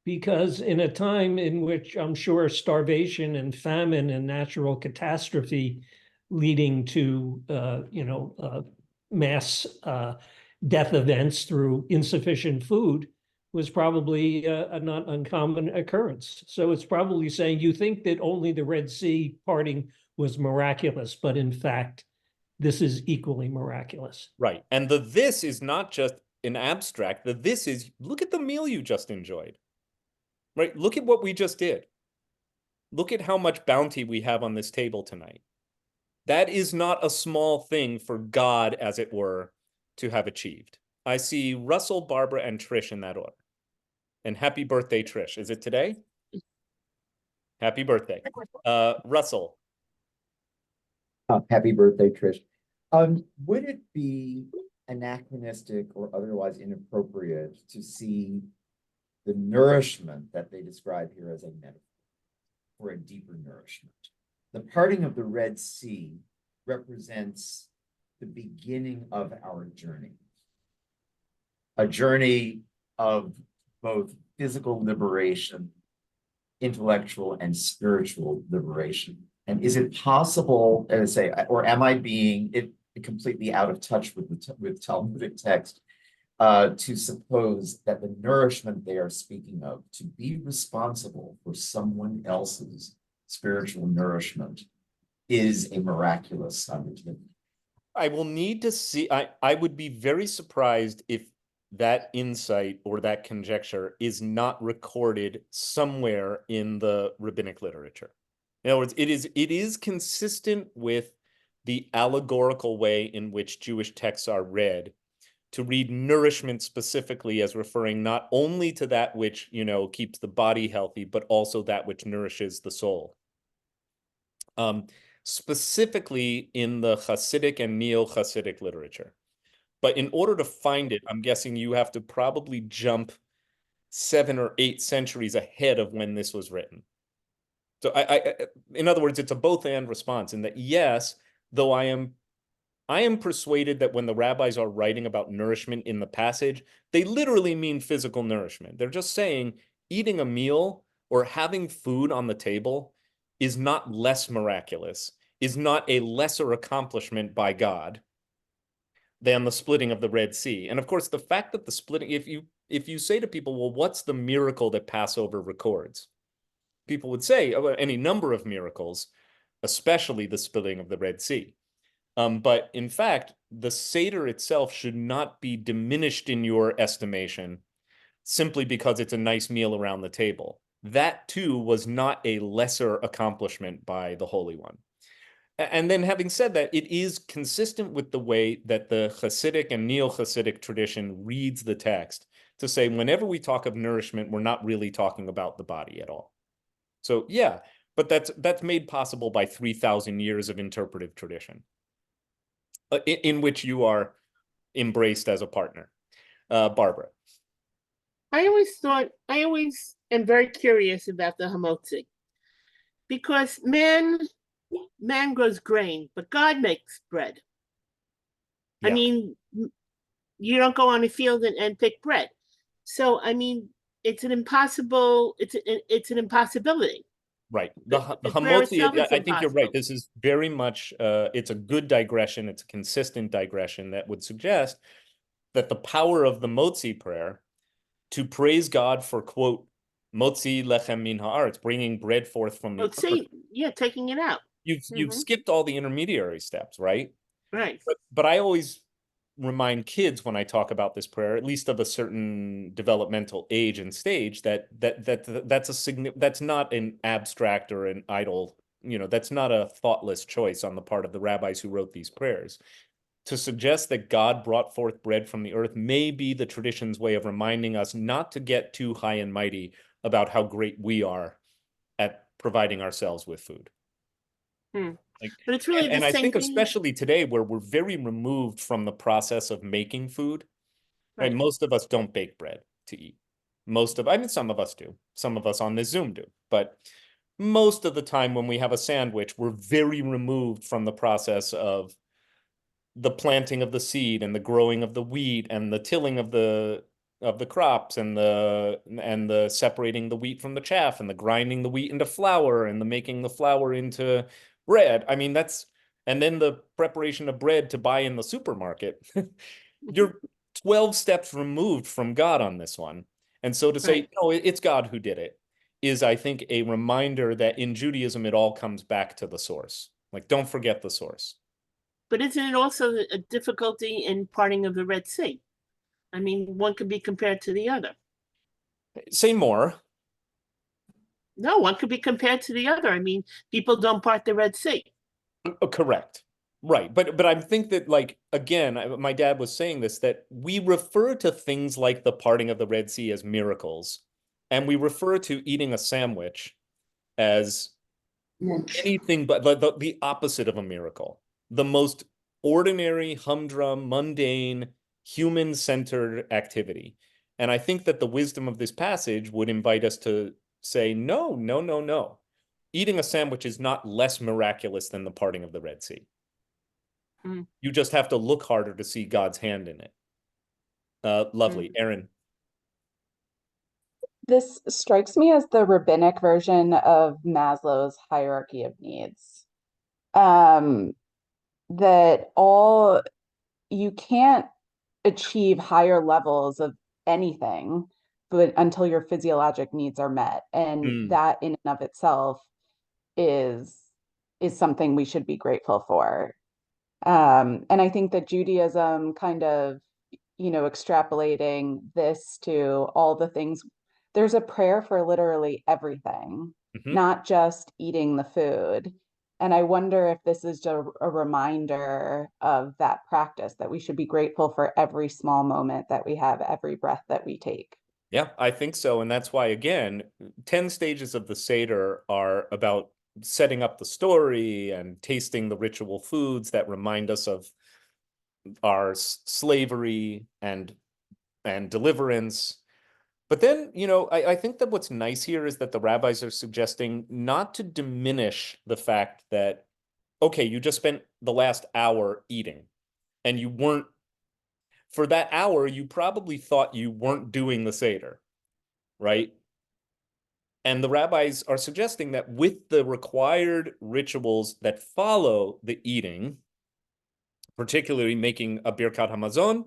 because in a time in which I'm sure starvation and famine and natural catastrophe leading to, mass death events through insufficient food was probably a not uncommon occurrence. So it's probably saying you think that only the Red Sea parting was miraculous, but in fact, this is equally miraculous. Right. And the this is not just an abstract. The this is, look at the meal you just enjoyed. Right? Look at what we just did. Look at how much bounty we have on this table tonight. That is not a small thing for God, as it were, to have achieved. I see Russell, Barbara, and Trish in that order. And happy birthday, Trish. Is it today? Happy birthday. Russell. Happy birthday, Trish. Would it be anachronistic or otherwise inappropriate to see the nourishment that they describe here as a metaphor for a deeper nourishment? The parting of the Red Sea represents the beginning of our journey, a journey of both physical liberation, intellectual and spiritual liberation. And is it possible, as I say, or am I being completely out of touch with Talmudic text to suppose that the nourishment they are speaking of, to be responsible for someone else's spiritual nourishment, is a miraculous undertaking? I will need to see. I would be very surprised if that insight or that conjecture is not recorded somewhere in the rabbinic literature. In other words, it is consistent with the allegorical way in which Jewish texts are read, to read nourishment specifically as referring not only to that which, keeps the body healthy, but also that which nourishes the soul. Specifically in the Hasidic and Neo-Hasidic literature. But in order to find it, I'm guessing you have to probably jump 7 or 8 centuries ahead of when this was written. So in other words, it's a both and response in that, yes, though I am persuaded that when the rabbis are writing about nourishment in the passage, they literally mean physical nourishment. They're just saying eating a meal or having food on the table is not less miraculous, is not a lesser accomplishment by God than the splitting of the Red Sea. And of course, the fact that the splitting, if you say to people, well, what's the miracle that Passover records? People would say any number of miracles, especially the splitting of the Red Sea. But in fact, the Seder itself should not be diminished in your estimation simply because it's a nice meal around the table. That too was not a lesser accomplishment by the Holy One. And then having said that, it is consistent with the way that the Hasidic and Neo-Hasidic tradition reads the text to say whenever we talk of nourishment, we're not really talking about the body at all. So yeah, but that's made possible by 3,000 years of interpretive tradition in which you are embraced as a partner. Barbara. I always am very curious about the hamotzi, because man grows grain, but God makes bread. I Yeah. mean, you don't go on a field and pick bread. So, I mean, it's an impossibility. Right. The The prayer itself hamotzi, is I think you're right. impossible. This is very much, it's a good digression. It's a consistent digression that would suggest that the power of the motzi prayer to praise God for, quote, motzi lechem min haaretz, bringing bread forth from the Oh, earth. see, yeah, taking it out. You've skipped all the intermediary steps, right? Right. But I always remind kids when I talk about this prayer, at least of a certain developmental age and stage, that's not an abstract or an idle, that's not a thoughtless choice on the part of the rabbis who wrote these prayers. To suggest that God brought forth bread from the earth may be the tradition's way of reminding us not to get too high and mighty about how great we are at providing ourselves with food. Like, But it's really the and I same think thing. especially today where we're very removed from the process of making food, right? Right. Most of us don't bake bread to eat. I mean, some of us do. Some of us on this Zoom do. But most of the time when we have a sandwich, we're very removed from the process of the planting of the seed and the growing of the wheat and the tilling of the crops and the separating the wheat from the chaff and the grinding the wheat into flour and the making the flour into bread. I mean, and then the preparation of bread to buy in the supermarket. You're 12 steps removed from God on this one. And so to say, Right. no, it's God who did it is, I think, a reminder that in Judaism, it all comes back to the source. Like, don't forget the source. But isn't it also a difficulty in parting of the Red Sea? I mean, one could be compared to the other. Say more. No, one could be compared to the other. I mean, people don't part the Red Sea. Correct. Right. But I think that, like, again, my dad was saying this, that we refer to things like the parting of the Red Sea as miracles, and we refer to eating a sandwich as anything but the opposite of a miracle. The most ordinary, humdrum, mundane, human-centered activity. And I think that the wisdom of this passage would invite us to say, no, no, no, no. Eating a sandwich is not less miraculous than the parting of the Red Sea. You just have to look harder to see God's hand in it. Lovely. Aaron. This strikes me as the rabbinic version of Maslow's hierarchy of needs. That you can't achieve higher levels of anything but until your physiologic needs are met. And that in and of itself is something we should be grateful for. And I think that Judaism kind of, extrapolating this to all the things, there's a prayer for literally everything, not just eating the food. And I wonder if this is just a reminder of that practice, that we should be grateful for every small moment that we have, every breath that we take. Yeah, I think so. And that's why, again, 10 stages of the Seder are about setting up the story and tasting the ritual foods that remind us of our slavery and deliverance. But then, I think that what's nice here is that the rabbis are suggesting not to diminish the fact that, okay, you just spent the last hour eating and for that hour, you probably thought you weren't doing the Seder, right? And the rabbis are suggesting that with the required rituals that follow the eating, particularly making a Birkat Ha-Mazon,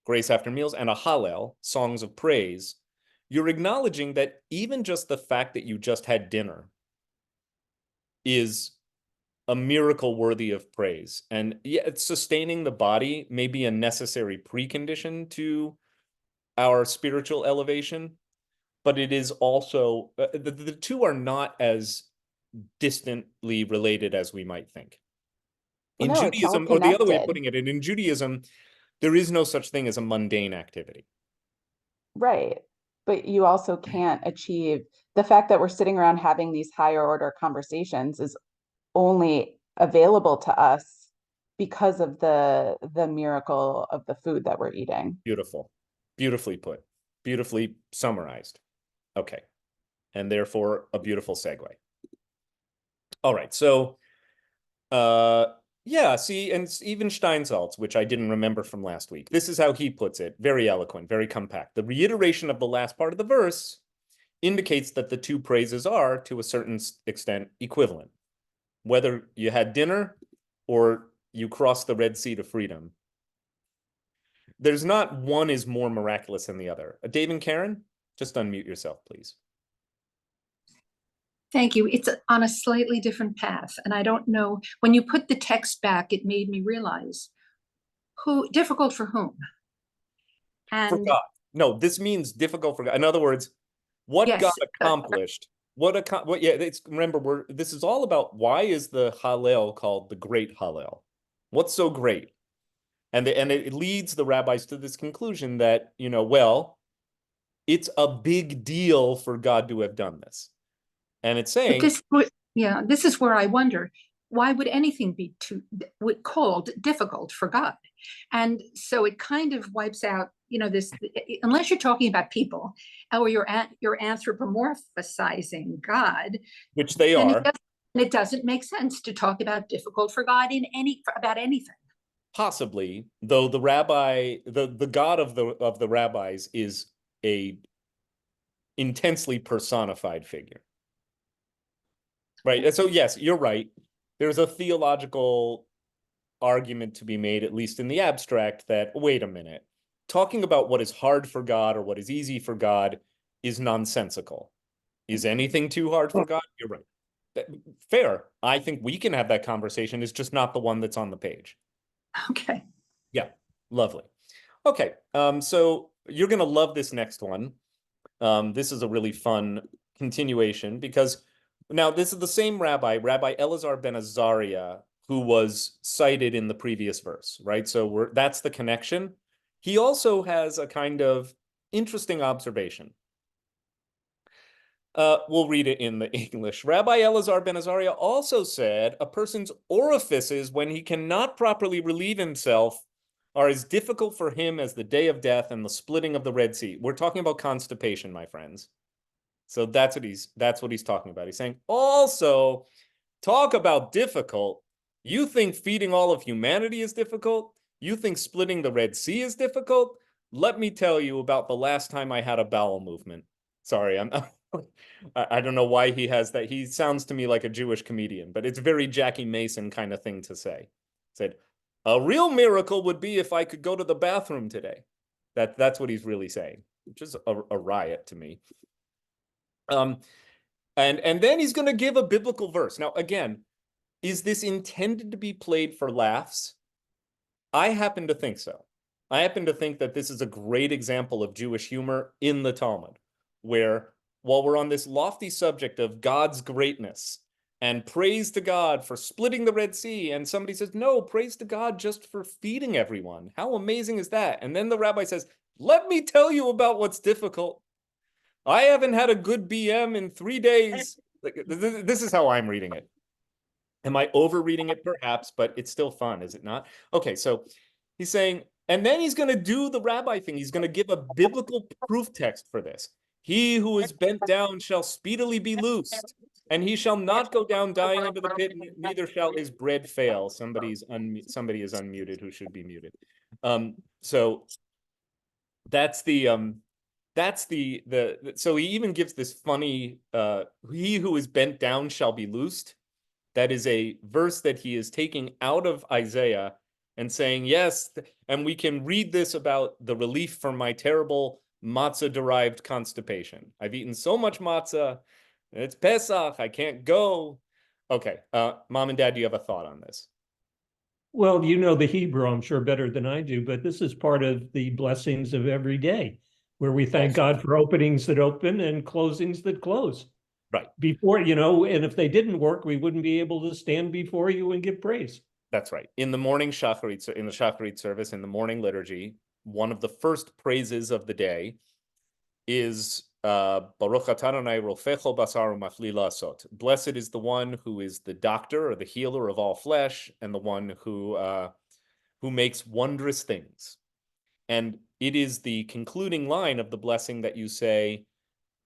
grace after meals, and a Hallel, songs of praise, you're acknowledging that even just the fact that you just had dinner is a miracle worthy of praise. And yeah, sustaining the body may be a necessary precondition to our spiritual elevation, but it is also, the two are not as distantly related as we might think. In No, it's all Judaism, or the other way of connected. putting it, in Judaism, there is no such thing as a mundane activity. Right. But you also can't achieve the fact that we're sitting around having these higher order conversations is only available to us because of the miracle of the food that we're eating. Beautiful. Beautifully put. Beautifully summarized. Okay. And therefore a beautiful segue. All right. So Yeah, see, and even Steinsaltz, which I didn't remember from last week, this is how he puts it, very eloquent, very compact. The reiteration of the last part of the verse indicates that the two praises are, to a certain extent, equivalent. Whether you had dinner or you crossed the Red Sea to freedom, there's not one is more miraculous than the other. Dave and Karen, just unmute yourself, please. Thank you. It's on a slightly different path. And I don't know, when you put the text back, it made me realize difficult for whom? For And God. No, this means difficult for God. In other words, what yes, God accomplished, remember, this is all about why is the Hallel called the Great Hallel? What's so great? And it leads the rabbis to this conclusion that, well, it's a big deal for God to have done this. And it's saying, this is where I wonder, why would anything be called difficult for God? And so it kind of wipes out, this, unless you're talking about people or you're anthropomorphizing God, which they are. It doesn't make sense to talk about difficult for God about anything. Possibly, though the rabbi, the God of the rabbis is a intensely personified figure. Right. And so, yes, you're right. There's a theological argument to be made, at least in the abstract, that, wait a minute, talking about what is hard for God or what is easy for God is nonsensical. Is anything too hard for God? You're right. Fair. I think we can have that conversation. It's just not the one that's on the page. Okay. Yeah. Lovely. Okay. So you're going to love this next one. This is a really fun continuation because now this is the same Rabbi Elazar ben Azariah, who was cited in the previous verse, right? So that's the connection. He also has a kind of interesting observation. We'll read it in the English. Rabbi Elazar ben Azariah also said, a person's orifices, when he cannot properly relieve himself, are as difficult for him as the day of death and the splitting of the Red Sea. We're talking about constipation, my friends. So that's what he's talking about. He's saying, also, talk about difficult. You think feeding all of humanity is difficult? You think splitting the Red Sea is difficult? Let me tell you about the last time I had a bowel movement. Sorry, I don't know why he has that. He sounds to me like a Jewish comedian, but it's very Jackie Mason kind of thing to say. Said, a real miracle would be if I could go to the bathroom today. That's what he's really saying, which is a riot to me. And then he's going to give a biblical verse. Now, again, is this intended to be played for laughs? I happen to think so. I happen to think that this is a great example of Jewish humor in the Talmud, where while we're on this lofty subject of God's greatness and praise to God for splitting the Red Sea, and somebody says, no, praise to God just for feeding everyone. How amazing is that? And then the rabbi says, let me tell you about what's difficult. I haven't had a good BM in 3 days. This is how I'm reading it. Am I overreading it? Perhaps, but it's still fun, is it not? Okay, so he's saying, and then he's going to do the rabbi thing. He's going to give a biblical proof text for this. He who is bent down shall speedily be loosed, and he shall not go down dying into the pit, neither shall his bread fail. Somebody is unmuted who should be muted. So that's so he even gives this funny, he who is bent down shall be loosed. That is a verse that he is taking out of Isaiah and saying, yes, and we can read this about the relief from my terrible matzah-derived constipation. I've eaten so much matzah, it's Pesach, I can't go. Okay, Mom and Dad, do you have a thought on this? Well, you know the Hebrew, I'm sure, better than I do, but this is part of the blessings of every day, where we thank God for openings that open and closings that close. Right. Before, and if they didn't work, we wouldn't be able to stand before you and give praise. That's right. In the morning shacharit, in the shacharit service, in the morning liturgy, one of the first praises of the day is Baruch atah Adonai rofecho basar umafli la'asot. Blessed is the one who is the doctor or the healer of all flesh, and the one who makes wondrous things. And it is the concluding line of the blessing that you say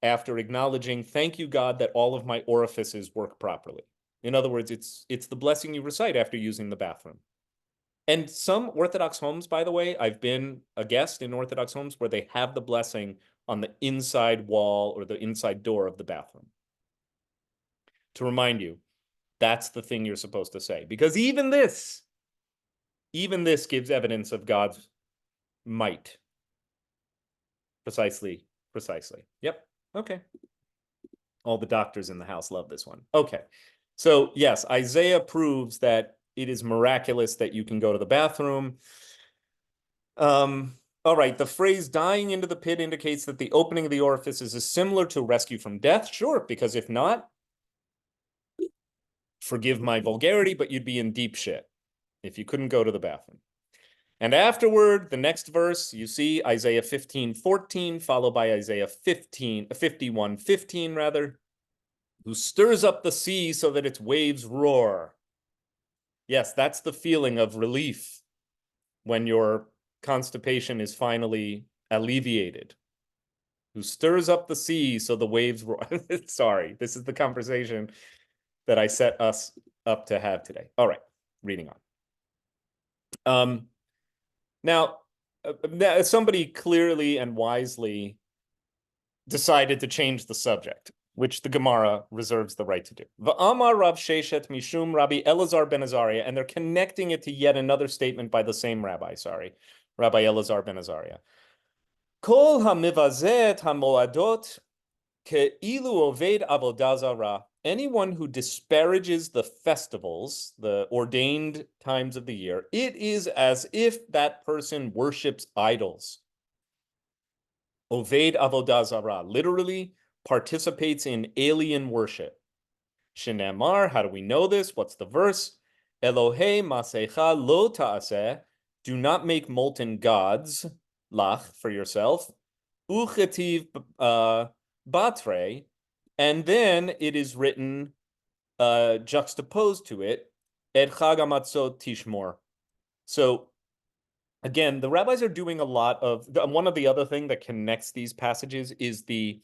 after acknowledging, thank you, God, that all of my orifices work properly. In other words, it's the blessing you recite after using the bathroom. And some Orthodox homes, by the way, I've been a guest in Orthodox homes where they have the blessing on the inside wall or the inside door of the bathroom. To remind you, that's the thing you're supposed to say. Because even this gives evidence of God's might. Precisely. Yep. Okay. All the doctors in the house love this one. Okay. So yes, Isaiah proves that it is miraculous that you can go to the bathroom. All right, the phrase dying into the pit indicates that the opening of the orifices is similar to rescue from death. Sure, because if not, forgive my vulgarity, but you'd be in deep shit if you couldn't go to the bathroom. And afterward, the next verse, you see Isaiah 15:14, followed by Isaiah 51:15 rather, who stirs up the sea so that its waves roar. Yes, that's the feeling of relief when your constipation is finally alleviated. Who stirs up the sea so the waves roar. Sorry, this is the conversation that I set us up to have today. All right, reading on. Now, somebody clearly and wisely decided to change the subject, which the Gemara reserves the right to do. V'amar Rav Sheshet mishum Rabbi Elazar ben Azariah, and they're connecting it to yet another statement by the same rabbi, Rabbi Elazar ben Azariah. Kol hamivazet hamoadot ke'ilu oved avodah zarah. Anyone who disparages the festivals, the ordained times of the year, it is as if that person worships idols. Oved avodah zarah, literally participates in alien worship. Shenemar, how do we know this? What's the verse? Elohei masecha lo ta'aseh, do not make molten gods, lach, for yourself. Uchetiv batre, and then it is written, juxtaposed to it, et chag hamatzot tishmor. So again, the rabbis are doing a lot of, one of the other thing that connects these passages is the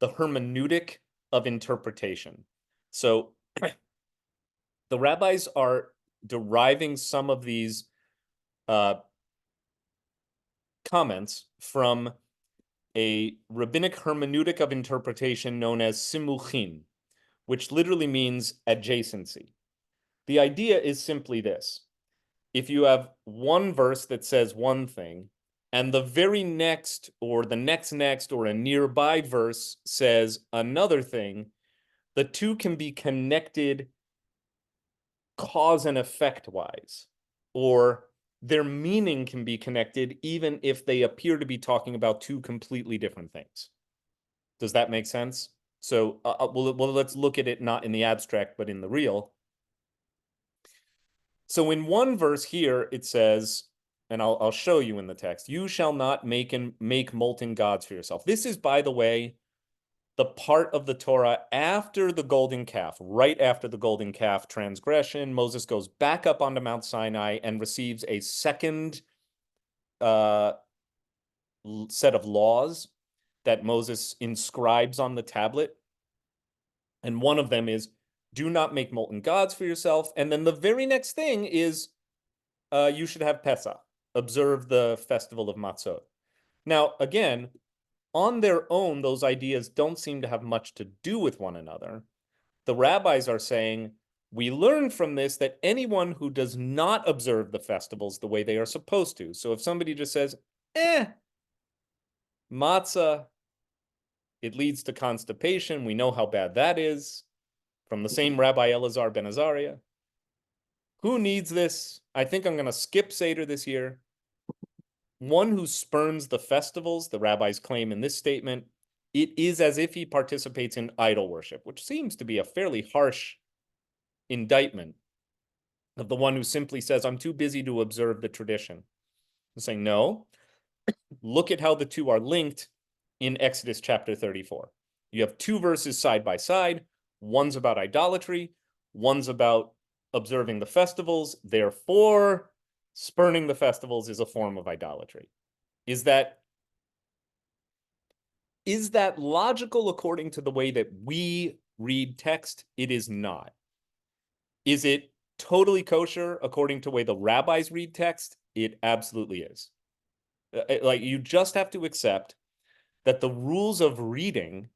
hermeneutic of interpretation. So the rabbis are deriving some of these comments from a rabbinic hermeneutic of interpretation known as simuchin, which literally means adjacency. The idea is simply this. If you have one verse that says one thing, and the very next, or the next, or a nearby verse says another thing, the two can be connected cause and effect wise, or their meaning can be connected even if they appear to be talking about two completely different things. Does that make sense? So well, let's look at it not in the abstract, but in the real. So in one verse here, it says, and I'll show you in the text, you shall not make molten gods for yourself. This is, by the way, the part of the Torah after the golden calf, right after the golden calf transgression. Moses goes back up onto Mount Sinai and receives a second set of laws that Moses inscribes on the tablet. And one of them is, do not make molten gods for yourself. And then the very next thing is, you should have Pesach, observe the festival of Matzot. Now, again, on their own, those ideas don't seem to have much to do with one another. The rabbis are saying, we learn from this that anyone who does not observe the festivals the way they are supposed to. So if somebody just says, matzah, it leads to constipation. We know how bad that is. From the same Rabbi Elazar ben Azariah. Who needs this? I think I'm going to skip Seder this year. One who spurns the festivals, the rabbis claim in this statement, it is as if he participates in idol worship, which seems to be a fairly harsh indictment of the one who simply says, I'm too busy to observe the tradition. I'm saying, no, look at how the two are linked in Exodus chapter 34. You have two verses side by side. One's about idolatry. One's about observing the festivals. Therefore, spurning the festivals is a form of idolatry. Is that logical according to the way that we read text? It is not. Is it totally kosher according to the way the rabbis read text? It absolutely is. Like, you just have to accept that the rules of reading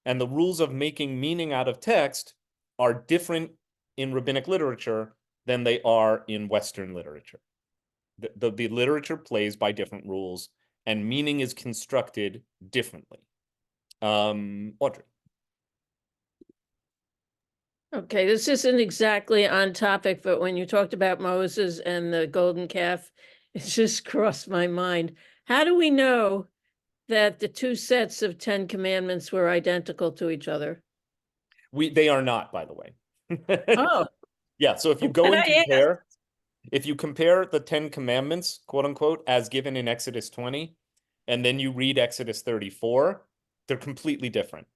and the rules of making meaning out of text are different in rabbinic literature than they are in Western literature. The literature plays by different rules, and meaning is constructed differently. Audrey. Okay, this isn't exactly on topic, but when you talked about Moses and the golden calf, it just crossed my mind. How do we know that the two sets of 10 commandments were identical to each other? They are not, by the way. Oh, Yeah, so if you go and compare, if you compare the 10 commandments, quote unquote, as given in Exodus 20, and then you read Exodus 34, they're completely different.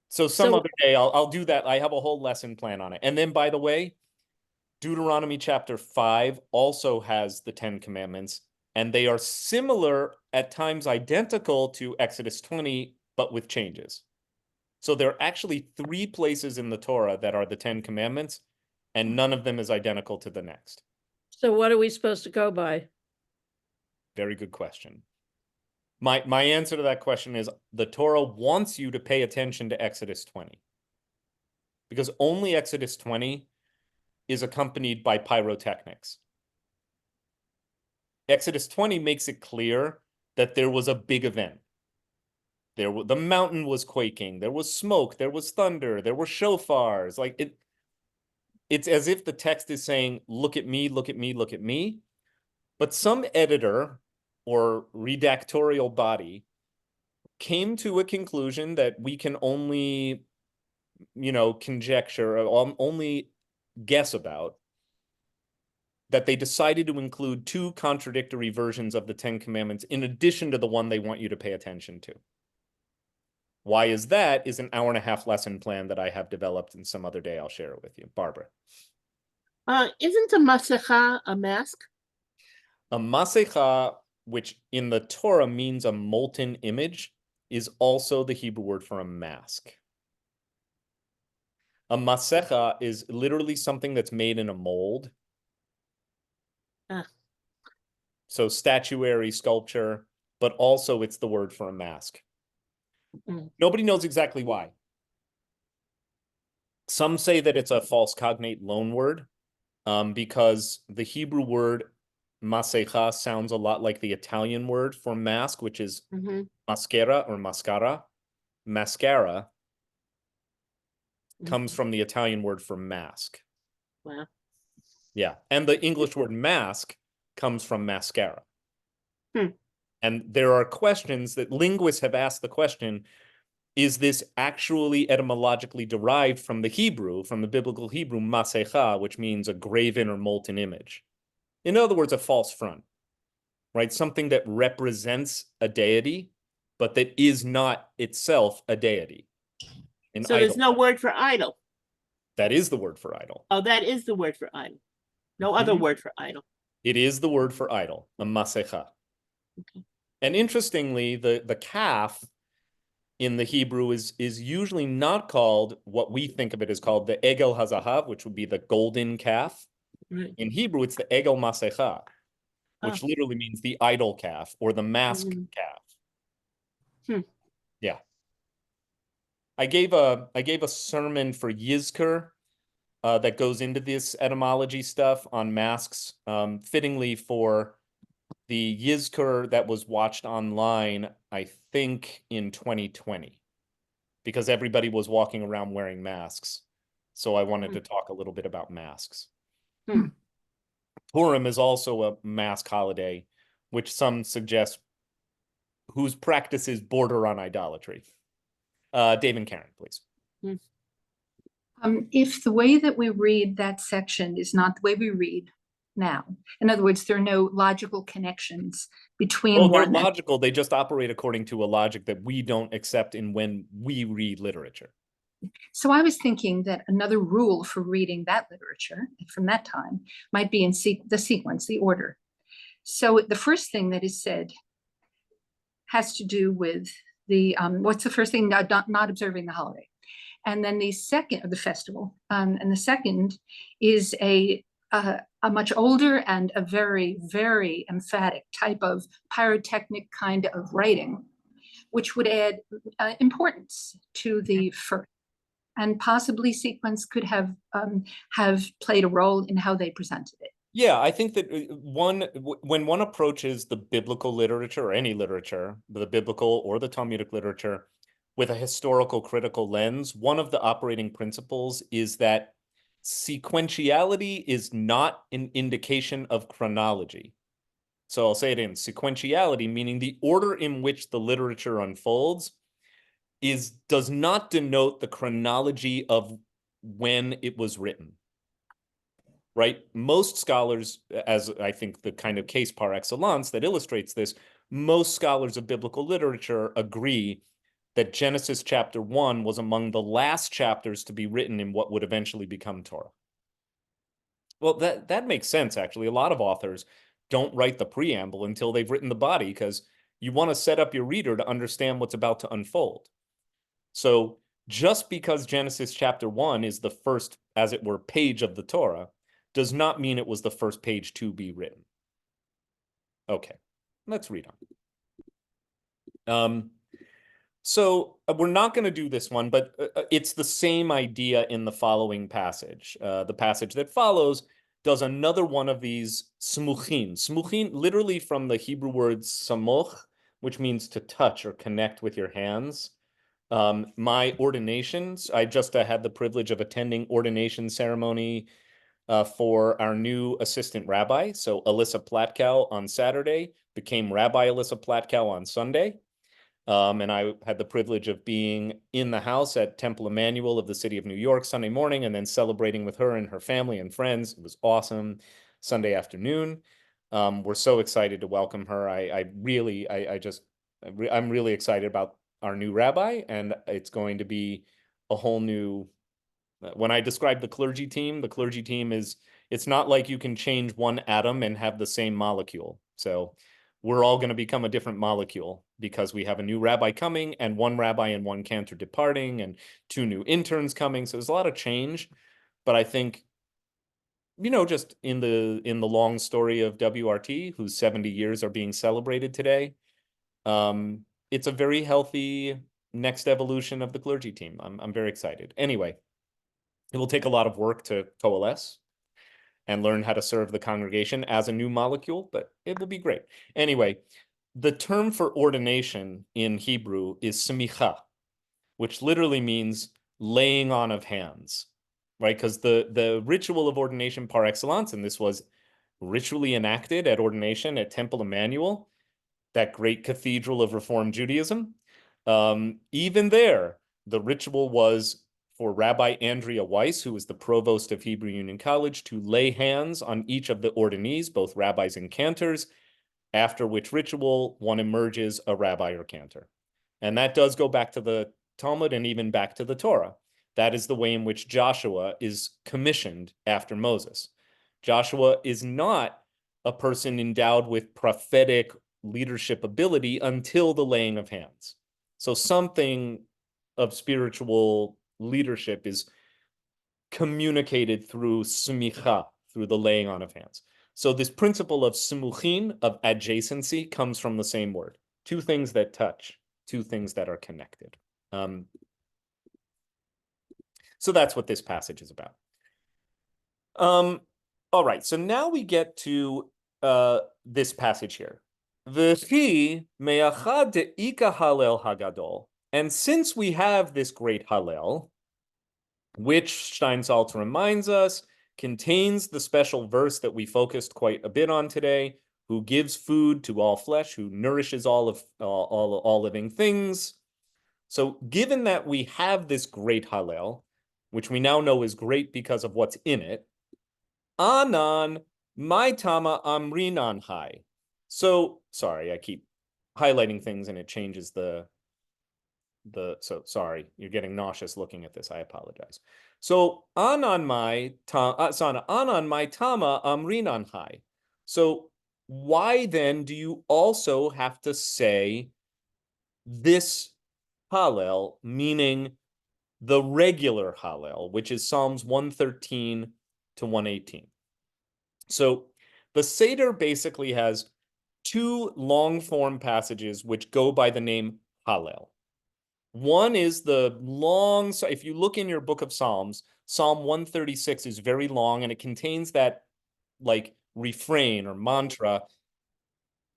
So some other day I'll do that. I have a whole lesson plan on it. And then, by the way, Deuteronomy chapter 5 also has the 10 commandments, and they are similar, at times identical to Exodus 20, but with changes. So there are actually 3 places in the Torah that are the 10 commandments, and none of them is identical to the next. so what are we supposed to go by? Very good question. My answer to that question is the Torah wants you to pay attention to Exodus 20. Because only Exodus 20 is accompanied by pyrotechnics. Exodus 20 makes it clear that there was a big event. The mountain was quaking, there was smoke, there was thunder, there were shofars. Like it's as if the text is saying, look at me, look at me, look at me. But some editor or redactorial body came to a conclusion that we can only, conjecture or only guess about, that they decided to include 2 contradictory versions of the 10 commandments in addition to the one they want you to pay attention to. Why is that is an 1.5-hour lesson plan that I have developed, and some other day I'll share it with you. Barbara. Isn't a masecha a mask? A masecha, which in the Torah means a molten image, is also the Hebrew word for a mask. A masecha is literally something that's made in a mold. So statuary, sculpture, but also it's the word for a mask. Nobody knows exactly why. Some say that it's a false cognate loan word, because the Hebrew word masecha sounds a lot like the Italian word for mask, which is maschera or mascara. Mascara comes from the Italian word for mask. Wow. Yeah, and the English word mask comes from mascara. And there are questions that linguists have asked the question, is this actually etymologically derived from the Hebrew, from the biblical Hebrew, masecha, which means a graven or molten image? In other words, a false front, right? Something that represents a deity, but that is not itself a deity. So there's no word for idol. That is the word for idol. Oh, that is the word for idol. No other word for idol. It is the word for idol, a masecha. Okay. And interestingly, the calf in the Hebrew is usually not called what we think of it as called the egel hazahav, which would be the golden calf. Right. In Hebrew, it's the egel masecha, which literally means the idol calf or the mask calf. Yeah. I gave a sermon for Yizkor that goes into this etymology stuff on masks, fittingly for the Yizkor that was watched online, I think in 2020, because everybody was walking around wearing masks. So I wanted to talk a little bit about masks. Purim is also a mask holiday, which some suggest whose practices border on idolatry. Dave and Karen, please. If the way that we read that section is not the way we read now, in other words, there are no logical connections between they're one. logical. They just operate according to a logic that we don't accept in when we read literature. So I was thinking that another rule for reading that literature from that time might be in the sequence, the order. So the first thing that is said has to do with the, what's the first thing? Not observing the holiday. And then the festival, and the second is a much older and a very, very emphatic type of pyrotechnic kind of writing, which would add importance to the first. And possibly sequence could have played a role in how they presented it. Yeah, I think that when one approaches the biblical literature or any literature, the biblical or the Talmudic literature, with a historical critical lens, one of the operating principles is that sequentiality is not an indication of chronology. So I'll say it in sequentiality, meaning the order in which the literature unfolds does not denote the chronology of when it was written. Right? Most scholars, as I think the kind of case par excellence that illustrates this, most scholars of biblical literature agree that Genesis chapter 1 was among the last chapters to be written in what would eventually become Torah. Well, that makes sense, actually. A lot of authors don't write the preamble until they've written the body, because you want to set up your reader to understand what's about to unfold. So just because Genesis chapter 1 is the first, as it were, page of the Torah, does not mean it was the first page to be written. Okay, let's read on. So we're not going to do this one, but it's the same idea in the following passage. The passage that follows does another one of these smuchin. Smuchin, literally from the Hebrew word samoch, which means to touch or connect with your hands. My ordinations, I just had the privilege of attending ordination ceremony for our new assistant rabbi. So Alyssa Platkow on Saturday became Rabbi Alyssa Platkow on Sunday. And I had the privilege of being in the house at Temple Emmanuel of the city of New York Sunday morning, and then celebrating with her and her family and friends. It was awesome. Sunday afternoon. We're so excited to welcome her. I'm really excited about our new rabbi, and it's going to be a whole new. When I describe the clergy team it's not like you can change one atom and have the same molecule. So we're all going to become a different molecule because we have a new rabbi coming, and one rabbi and one cantor departing, and 2 new interns coming. So there's a lot of change, but I think, just in the long story of WRT, whose 70 years are being celebrated today, it's a very healthy next evolution of the clergy team. I'm very excited. Anyway, it will take a lot of work to coalesce and learn how to serve the congregation as a new molecule, but it will be great. Anyway, the term for ordination in Hebrew is semicha, which literally means laying on of hands, right? Because the ritual of ordination par excellence, and this was ritually enacted at ordination at Temple Emmanuel, that great cathedral of Reform Judaism. Even there, the ritual was for Rabbi Andrea Weiss, who was the provost of Hebrew Union College, to lay hands on each of the ordinees, both rabbis and cantors, after which ritual one emerges a rabbi or cantor. And that does go back to the Talmud and even back to the Torah. That is the way in which Joshua is commissioned after Moses. Joshua is not a person endowed with prophetic leadership ability until the laying of hands. So something of spiritual leadership is communicated through smicha, through the laying on of hands. So this principle of simuchin, of adjacency, comes from the same word. 2 things that touch, 2 things that are connected. So that's what this passage is about. All right, so now we get to this passage here. V'chi me'achad de'ika Hallel hagadol. And since we have this great Hallel, which Steinsaltz reminds us contains the special verse that we focused quite a bit on today, who gives food to all flesh, who nourishes all living things. So given that we have this great Hallel, which we now know is great because of what's in it, Anan my tama amrinan hai. So sorry, I keep highlighting things and it changes so sorry, you're getting nauseous looking at this. I apologize. So anan my tama amrinan hai. So why then do you also have to say this Hallel, meaning the regular Hallel, which is Psalms 113 to 118. So the Seder basically has two long form passages which go by the name Hallel. One is the long, so if you look in your book of Psalms, Psalm 136 is very long and it contains that like refrain or mantra,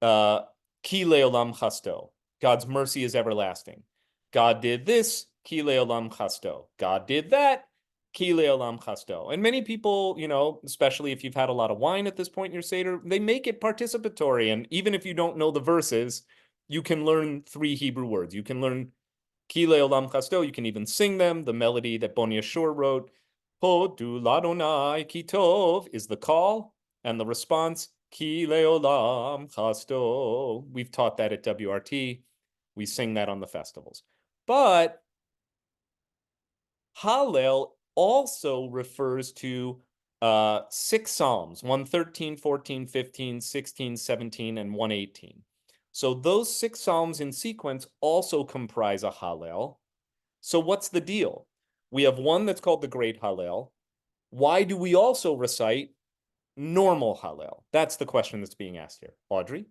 Ki leolam chasto, God's mercy is everlasting. God did this, Ki leolam chasto. God did that, Ki leolam chasto. And many people, you know, especially if you've had a lot of wine at this point in your Seder, they make it participatory. And even if you don't know the verses, you can learn 3 Hebrew words. You can learn Ki leolam chasto. You can even sing them. The melody that Boni Ashur wrote, Hodu ladonai ki tov, is the call, and the response, Ki leolam chasto. We've taught that at WRT. We sing that on the festivals. But Hallel also refers to 6 Psalms, 113, 14, 15, 16, 17, and 118. So those 6 Psalms in sequence also comprise a Hallel. So what's the deal? We have one that's called the Great Hallel. Why do we also recite normal Hallel? That's the question that's being asked here. Audrey?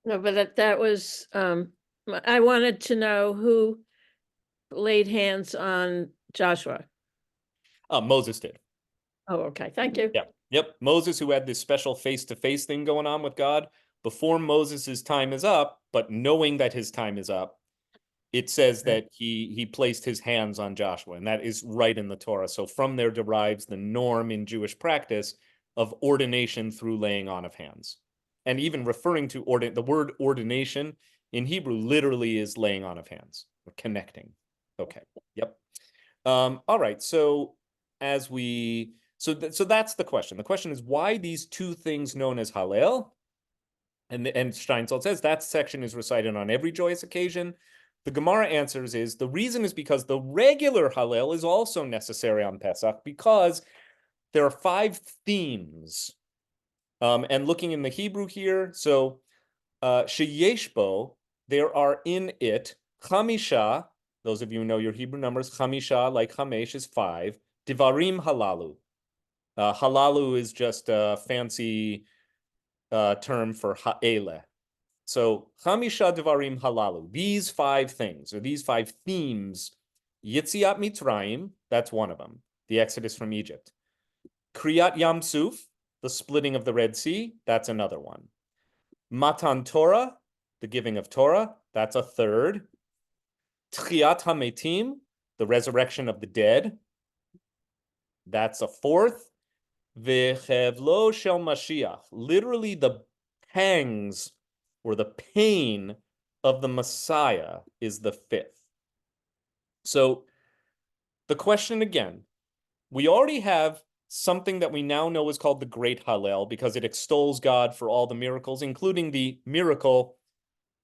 No, but that was, I wanted to know who laid hands on Joshua. Moses did. Oh, okay, thank you. Yeah. Yep. Moses, who had this special face-to-face thing going on with God, before Moses's time is up, but knowing that his time is up, it says that he placed his hands on Joshua, and that is right in the Torah. So from there derives the norm in Jewish practice of ordination through laying on of hands. And even referring to the word ordination in Hebrew literally is laying on of hands or connecting. Okay. Yep. All right. So as we so that's the question. The question is why these two things known as Hallel, and Steinsaltz says that section is recited on every joyous occasion. The Gemara answers is the reason is because the regular Hallel is also necessary on Pesach because there are 5 themes. And looking in the Hebrew here, so sheyeshbo, there are in it chamisha. Those of you who know your Hebrew numbers, chamisha, like chamesh, is 5. Divarim halalu. Halalu is just a fancy term for ha'ele. So, chamisha divarim halalu. These 5 things, or these 5 themes, Yitziat Mitzrayim, that's one of them, the Exodus from Egypt. Kriyat Yam Suf, the splitting of the Red Sea, that's another one. Matan Torah, the giving of Torah, that's a third. Tchiat HaMetim, the resurrection of the dead, that's a fourth. V'chevlo shel Mashiach, literally the pangs or the pain of the Messiah is the 5th. So the question again, we already have something that we now know is called the Great Hallel because it extols God for all the miracles, including the miracle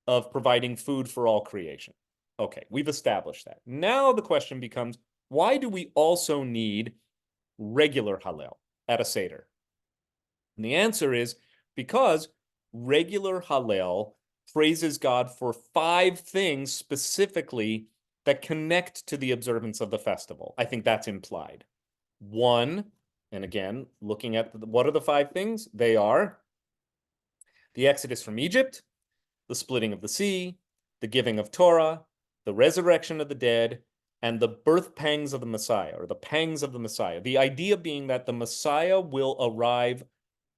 of providing food for all creation. Okay, we've established that. Now the question becomes, why do we also need regular Hallel at a Seder? And the answer is because regular Hallel praises God for 5 things specifically that connect to the observance of the festival. I think that's implied. 1, and again, looking at what are the 5 things? They are the Exodus from Egypt, the splitting of the sea, the giving of Torah, the resurrection of the dead, and the birth pangs of the Messiah, or the pangs of the Messiah. The idea being that the Messiah will arrive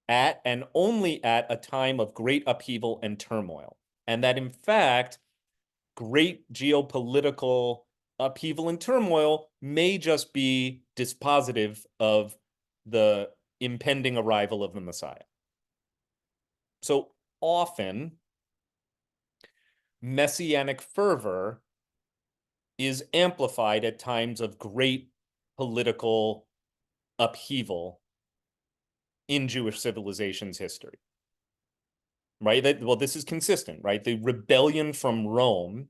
at and only at a time of great upheaval and turmoil. And that in fact, great geopolitical upheaval and turmoil may just be dispositive of the impending arrival of the Messiah. So often, messianic fervor is amplified at times of great political upheaval in Jewish civilization's history. Right? This is consistent, right? The rebellion from Rome,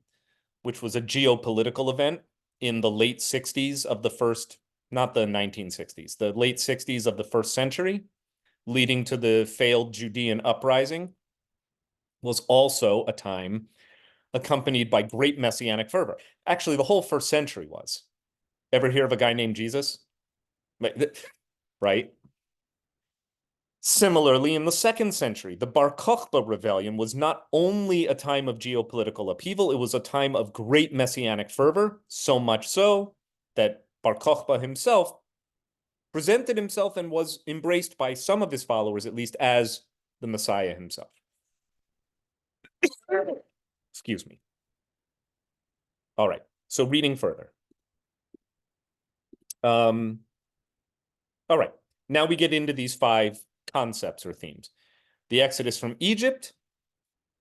which was a geopolitical event in the late 60s of the first, not the 1960s, the late 60s of the first century, leading to the failed Judean uprising, was also a time accompanied by great messianic fervor. Actually, the whole first century was. Ever hear of a guy named Jesus? Right? Similarly, in the 2nd century, the Bar Kokhba rebellion was not only a time of geopolitical upheaval, it was a time of great messianic fervor, so much so that Bar Kokhba himself presented himself and was embraced by some of his followers, at least, as the Messiah himself. Excuse me. All right, so reading further. All right, now we get into these 5 concepts or themes. The Exodus from Egypt.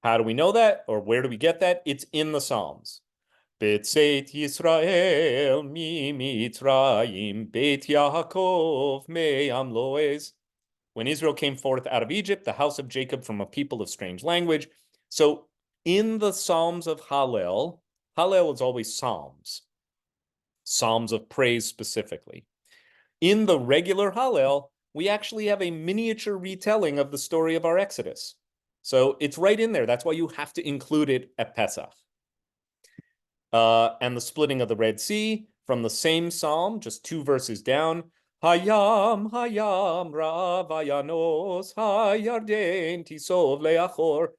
How do we know that? Or where do we get that? It's in the Psalms. Betzeit Yisrael mi Mitzrayim, Beit Yaakov me'am loez. When Israel came forth out of Egypt, the house of Jacob from a people of strange language. So in the Psalms of Hallel, Hallel is always Psalms. Psalms of praise specifically. In the regular Hallel, we actually have a miniature retelling of the story of our Exodus. So it's right in there. That's why you have to include it at Pesach. And the splitting of the Red Sea from the same psalm, just 2 verses down. Hayam, hayam, ravayanos, hayarden, tisov leachor.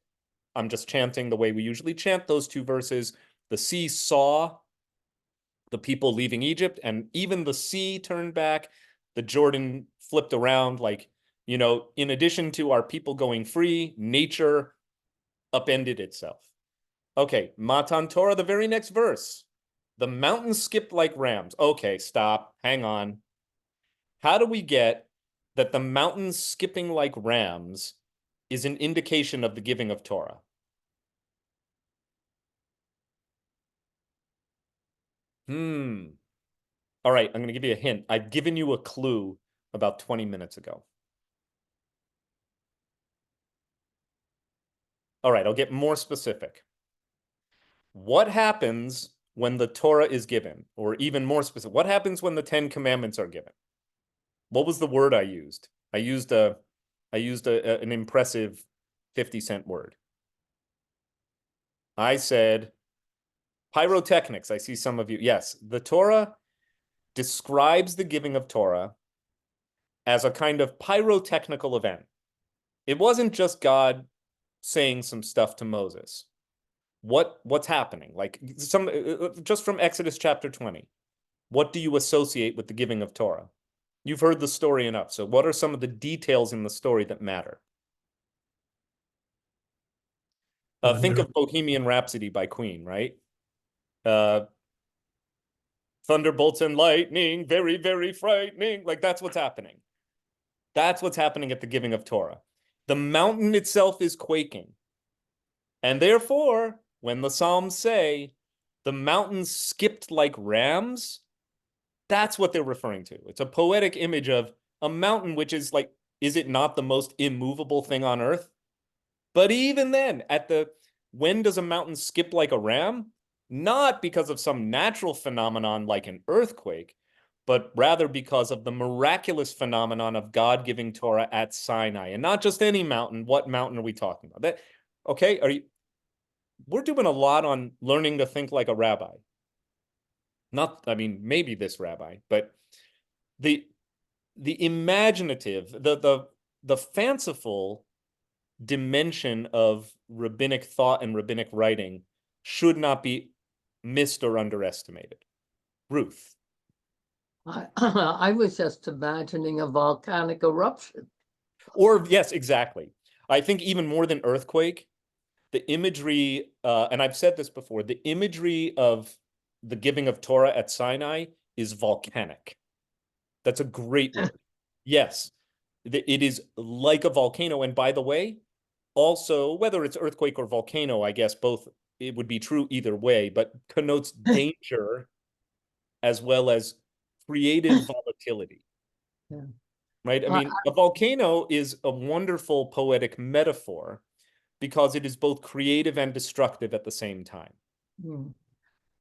I'm just chanting the way we usually chant those 2 verses. The sea saw the people leaving Egypt, and even the sea turned back. The Jordan flipped around, like, you know, in addition to our people going free, nature upended itself. Okay, Matan Torah, the very next verse. The mountains skipped like rams. Okay, stop, hang on. How do we get that the mountains skipping like rams is an indication of the giving of Torah? All right, I'm going to give you a hint. I've given you a clue about 20 minutes ago. All right, I'll get more specific. What happens when the Torah is given? Or even more specific, what happens when the 10 Commandments are given? What was the word I used? I used an impressive 50-cent word. I said pyrotechnics. I see some of you. Yes, the Torah describes the giving of Torah as a kind of pyrotechnical event. It wasn't just God saying some stuff to Moses. What's happening? Like just from Exodus chapter 20. What do you associate with the giving of Torah? You've heard the story enough. So what are some of the details in the story that matter? Think of Bohemian Rhapsody by Queen, right? Thunderbolts and lightning, very, very frightening. Like that's what's happening. That's what's happening at the giving of Torah. The mountain itself is quaking. And therefore, when the Psalms say the mountains skipped like rams, that's what they're referring to. It's a poetic image of a mountain, which is like, is it not the most immovable thing on earth? But even then, when does a mountain skip like a ram? Not because of some natural phenomenon like an earthquake, but rather because of the miraculous phenomenon of God giving Torah at Sinai. And not just any mountain. What mountain are we talking about? Okay, we're doing a lot on learning to think like a rabbi. Maybe this rabbi, but the imaginative, the fanciful dimension of rabbinic thought and rabbinic writing should not be missed or underestimated. Ruth. I was just imagining a volcanic eruption. Or yes, exactly. I think even more than earthquake, the imagery, and I've said this before, the imagery of the giving of Torah at Sinai is volcanic. That's a great word. Yes, it is like a volcano. And by the way, also, whether it's earthquake or volcano, I guess both, it would be true either way, but connotes danger as well as creative volatility. Yeah. Right? A volcano is a wonderful poetic metaphor because it is both creative and destructive at the same time.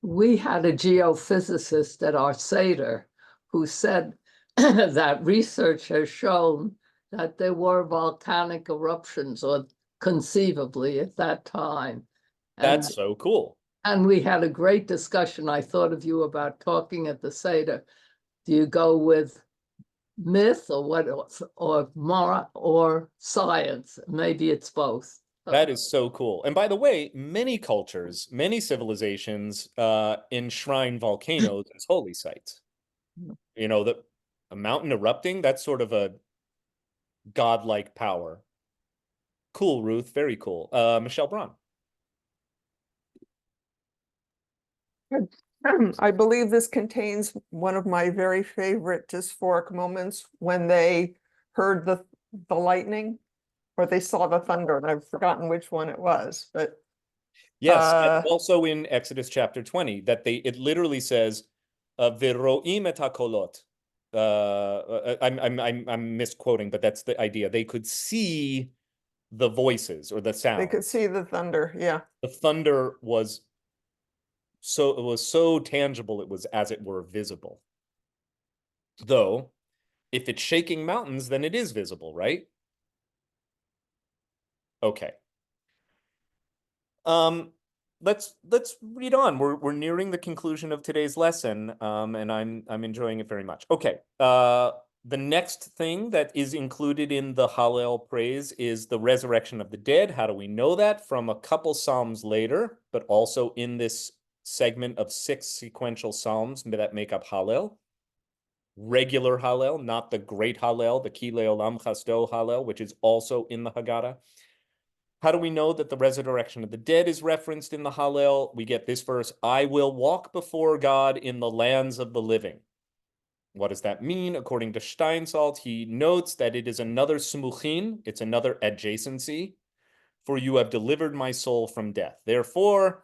We had a geophysicist at our Seder who said that research has shown that there were volcanic eruptions, or conceivably at that time. That's so cool. And we had a great discussion. I thought of you about talking at the Seder. Do you go with myth or what, or more, or science? Maybe it's both. That is so cool. And by the way, many cultures, many civilizations enshrine volcanoes as holy sites. You know, a mountain erupting, that's sort of a godlike power. Cool, Ruth. Very cool. Michelle Braun. I believe this contains one of my very favorite dysphoric moments when they heard the lightning or they saw the thunder, and I've forgotten which one it was, but yes, and also in Exodus chapter 20, that it literally says Veroim et hakolot. I'm misquoting, but that's the idea. They could see the voices or the sound. They could see the thunder, yeah. The thunder was so tangible, it was as it were visible. Though, if it's shaking mountains, then it is visible, right? Okay. Let's read on. We're nearing the conclusion of today's lesson, and I'm enjoying it very much. Okay. The next thing that is included in the Hallel praise is the resurrection of the dead. How do we know that? From a couple psalms later, but also in this segment of 6 sequential psalms that make up Hallel. Regular Hallel, not the great Hallel, the Ki Le'olam Chasdo Hallel, which is also in the Haggadah. How do we know that the resurrection of the dead is referenced in the Hallel? We get this verse, I will walk before God in the lands of the living. What does that mean? According to Steinsaltz, he notes that it is another smuchin, it's another adjacency, for you have delivered my soul from death. Therefore,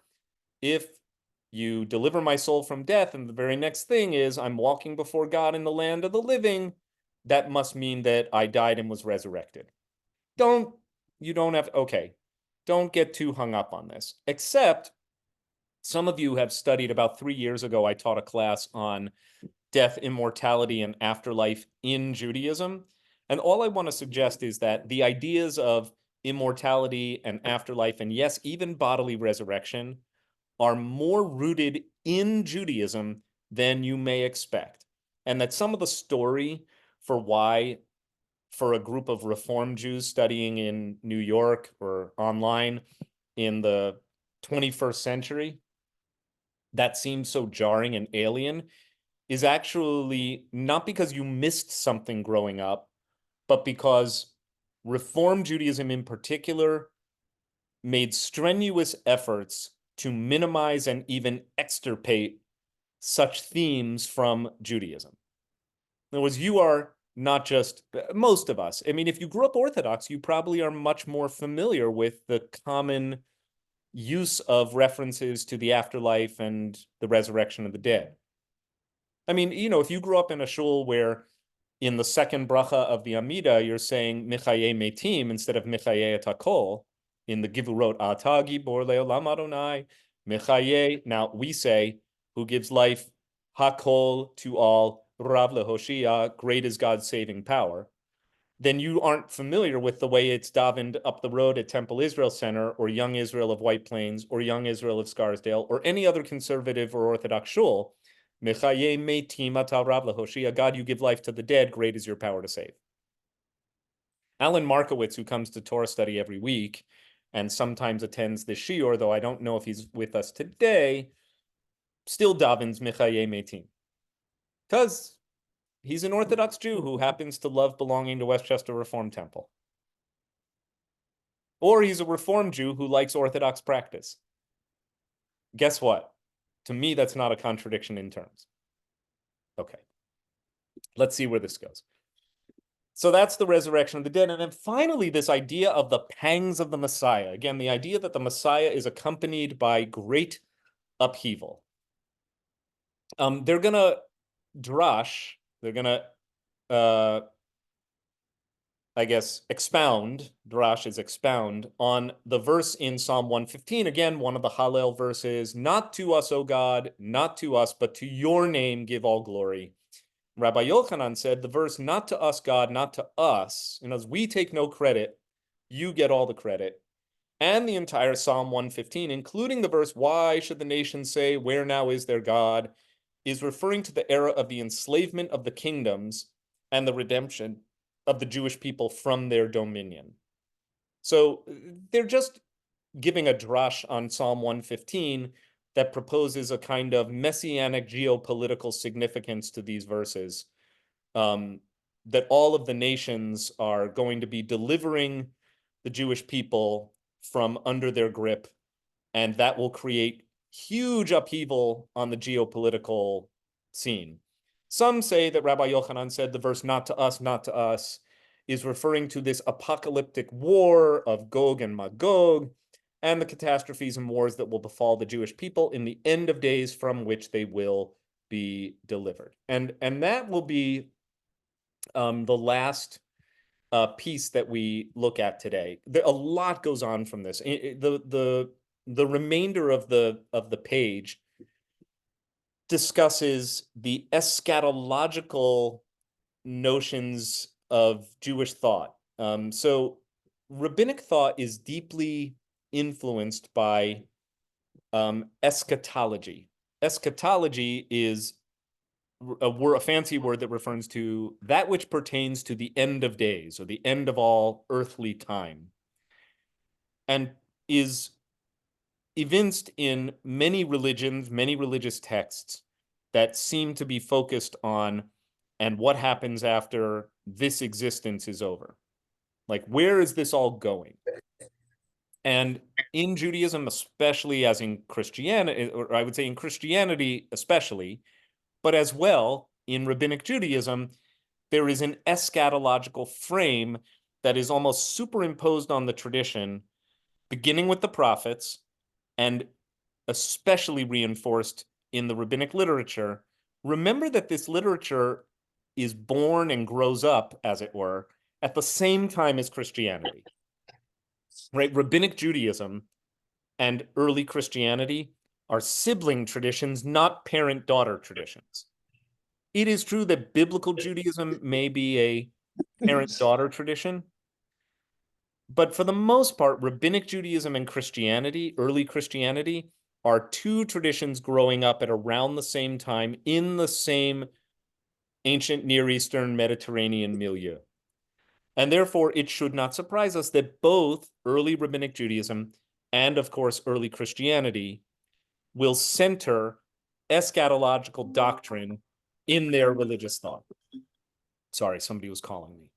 if you deliver my soul from death, and the very next thing is I'm walking before God in the land of the living, that must mean that I died and was resurrected. Don't get too hung up on this, except some of you have studied. About 3 years ago, I taught a class on death, immortality, and afterlife in Judaism. And all I want to suggest is that the ideas of immortality and afterlife, and yes, even bodily resurrection, are more rooted in Judaism than you may expect. And that some of the story for why, for a group of Reform Jews studying in New York or online in the 21st century, that seems so jarring and alien, is actually not because you missed something growing up, but because Reform Judaism in particular made strenuous efforts to minimize and even extirpate such themes from Judaism. In other words, you are not just, most of us, I mean, if you grew up Orthodox, you probably are much more familiar with the common use of references to the afterlife and the resurrection of the dead. I mean, you know, if you grew up in a shul where in the second bracha of the Amida, you're saying Michaye Metim instead of Michaye et Hakol, in the Givurot, Ata Gibor Le'olam Adonai, Michaye, now we say, who gives life, Hakol to all, Rav LeHoshia, great is God's saving power, then you aren't familiar with the way it's davened up the road at Temple Israel Center or Young Israel of White Plains or Young Israel of Scarsdale or any other conservative or Orthodox shul. Mechaye metim ata Rav LeHoshia, God, you give life to the dead, great is your power to save. Alan Markowitz, who comes to Torah study every week and sometimes attends the shiur, though I don't know if he's with us today, still davens Mechaye metim. Because he's an Orthodox Jew who happens to love belonging to Westchester Reform Temple. Or he's a Reform Jew who likes Orthodox practice. Guess what? To me, that's not a contradiction in terms. Okay. Let's see where this goes. So that's the resurrection of the dead. And then finally, this idea of the pangs of the Messiah. Again, the idea that the Messiah is accompanied by great upheaval. They're going to drash, they're going to, I guess, expound, drash is expound, on the verse in Psalm 115, again, one of the Hallel verses, not to us, O God, not to us, but to your name give all glory. Rabbi Yochanan said the verse, not to us, God, not to us, and as we take no credit, you get all the credit, and the entire Psalm 115, including the verse, "Why should the nations say, where now is their God?" is referring to the era of the enslavement of the kingdoms and the redemption of the Jewish people from their dominion. So they're just giving a drush on Psalm 115 that proposes a kind of messianic geopolitical significance to these verses, that all of the nations are going to be delivering the Jewish people from under their grip, and that will create huge upheaval on the geopolitical scene. Some say that Rabbi Yochanan said the verse "not to us, not to us" is referring to this apocalyptic war of Gog and Magog and the catastrophes and wars that will befall the Jewish people in the end of days, from which they will be delivered. And that will be the last piece that we look at today. A lot goes on from this. The remainder of the page discusses the eschatological notions of Jewish thought. So rabbinic thought is deeply influenced by eschatology. Eschatology is a fancy word that refers to that which pertains to the end of days or the end of all earthly time, and is evinced in many religions, many religious texts that seem to be focused on and what happens after this existence is over. Like, where is this all going? And in Judaism, especially as in Christianity, or I would say in Christianity especially, but as well in Rabbinic Judaism, there is an eschatological frame that is almost superimposed on the tradition, beginning with the prophets, and especially reinforced in the rabbinic literature. Remember that this literature is born and grows up, as it were, at the same time as Christianity. Right? Rabbinic Judaism and early Christianity are sibling traditions, not parent-daughter traditions. It is true that biblical Judaism may be a parent-daughter tradition, but for the most part, Rabbinic Judaism and Christianity, early Christianity, are two traditions growing up at around the same time in the same ancient Near Eastern Mediterranean milieu. And therefore, it should not surprise us that both early Rabbinic Judaism and, of course, early Christianity will center eschatological doctrine in their religious thought. Sorry, somebody was calling me.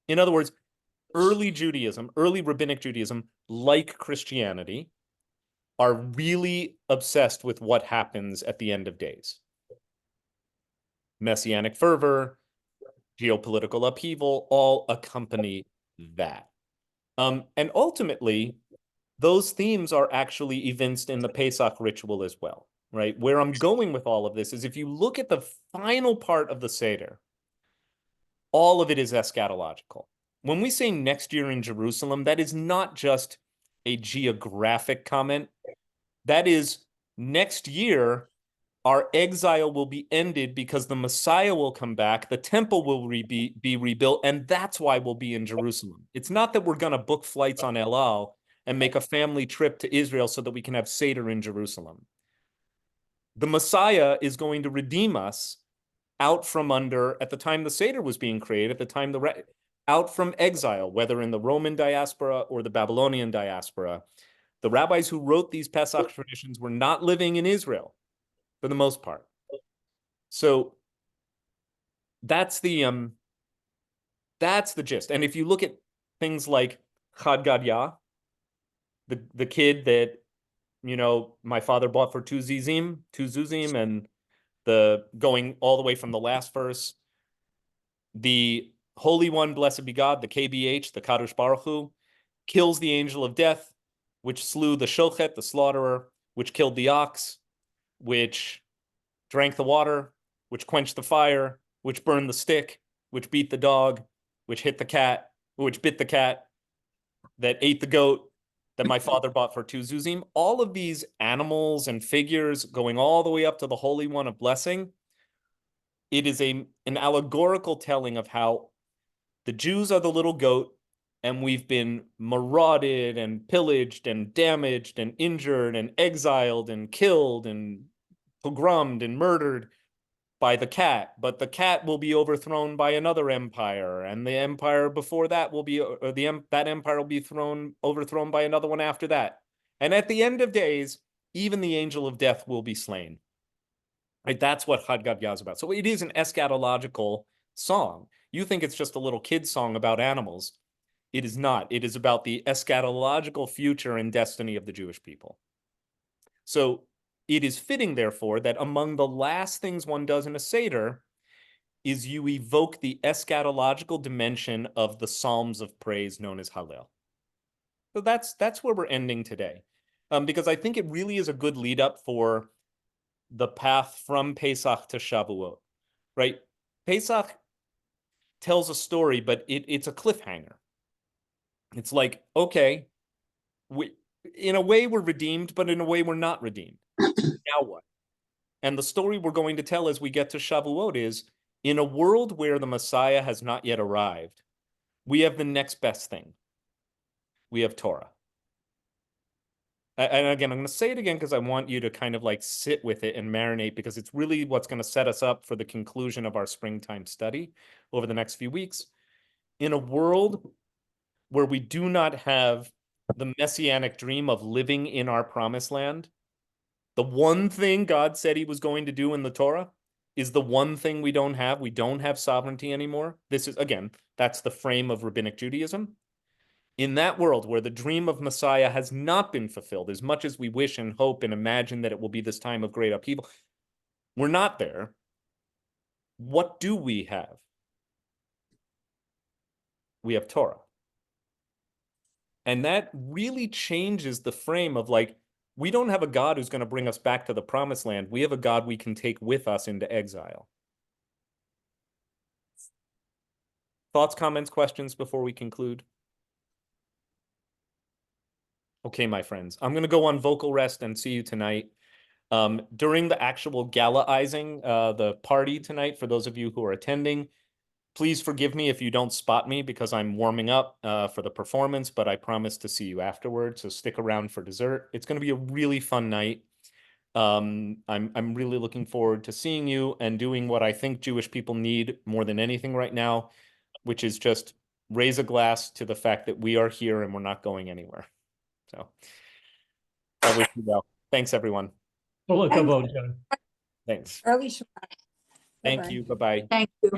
In other words, early Judaism, early Rabbinic Judaism, like Christianity, are really obsessed with what happens at the end of days. Messianic fervor, geopolitical upheaval, all accompany that. And ultimately, those themes are actually evinced in the Pesach ritual as well, right? Where I'm going with all of this is if you look at the final part of the Seder, all of it is eschatological. When we say next year in Jerusalem, that is not just a geographic comment. That is, next year, our exile will be ended because the Messiah will come back, the temple will be rebuilt, and that's why we'll be in Jerusalem. It's not that we're going to book flights on El Al and make a family trip to Israel so that we can have Seder in Jerusalem. The Messiah is going to redeem us out from under, at the time the Seder was being created, at the time out from exile, whether in the Roman diaspora or the Babylonian diaspora. The rabbis who wrote these Pesach traditions were not living in Israel for the most part. So that's the gist. And if you look at things like Chad Gadya, the kid that, you know, my father bought for two zuzim, and the going all the way from the last verse, the Holy One, blessed be God, the KBH, the Kadosh Baruch Hu, kills the angel of death, which slew the shochet, the slaughterer, which killed the ox, which drank the water, which quenched the fire, which burned the stick, which beat the dog, which hit the cat, which bit the cat, that ate the goat, that my father bought for two zuzim. All of these animals and figures going all the way up to the Holy One of blessing, it is an allegorical telling of how the Jews are the little goat and we've been marauded and pillaged and damaged and injured and exiled and killed and pogromed and murdered by the cat, but the cat will be overthrown by another empire, and the empire before that will be, or that empire will be overthrown by another one after that. And at the end of days, even the angel of death will be slain. Right? That's what Chad Gadya is about. So it is an eschatological song. You think it's just a little kid song about animals. It is not. It is about the eschatological future and destiny of the Jewish people. So it is fitting, therefore, that among the last things one does in a Seder is you evoke the eschatological dimension of the Psalms of praise known as Hallel. So that's where we're ending today. Because I think it really is a good lead up for the path from Pesach to Shavuot, right? Pesach tells a story, but it's a cliffhanger. It's like, okay, in a way we're redeemed, but in a way we're not redeemed. Now what? And the story we're going to tell as we get to Shavuot is, in a world where the Messiah has not yet arrived, we have the next best thing. We have Torah. And again, I'm going to say it again because I want you to kind of like sit with it and marinate, because it's really what's going to set us up for the conclusion of our springtime study over the next few weeks. In a world where we do not have the messianic dream of living in our promised land, the one thing God said he was going to do in the Torah is the one thing we don't have. We don't have sovereignty anymore. This is, again, that's the frame of rabbinic Judaism. In that world where the dream of Messiah has not been fulfilled, as much as we wish and hope and imagine that it will be this time of great upheaval, we're not there. What do we have? We have Torah. And that really changes the frame of like, we don't have a God who's going to bring us back to the promised land. We have a God we can take with us into exile. Thoughts, comments, questions before we conclude? Okay, my friends, I'm going to go on vocal rest and see you tonight. During the actual galaizing, the party tonight, for those of you who are attending, please forgive me if you don't spot me because I'm warming up for the performance, but I promise to see you afterwards. So stick around for dessert. It's going to be a really fun night. I'm really looking forward to seeing you and doing what I think Jewish people need more than anything right now, which is just raise a glass to the fact that we are here and we're not going anywhere. So I wish you well. Thanks, everyone. Well, look, John. Thanks. Early Shabbat. Thank Bye-bye. you. Bye-bye. Thank you.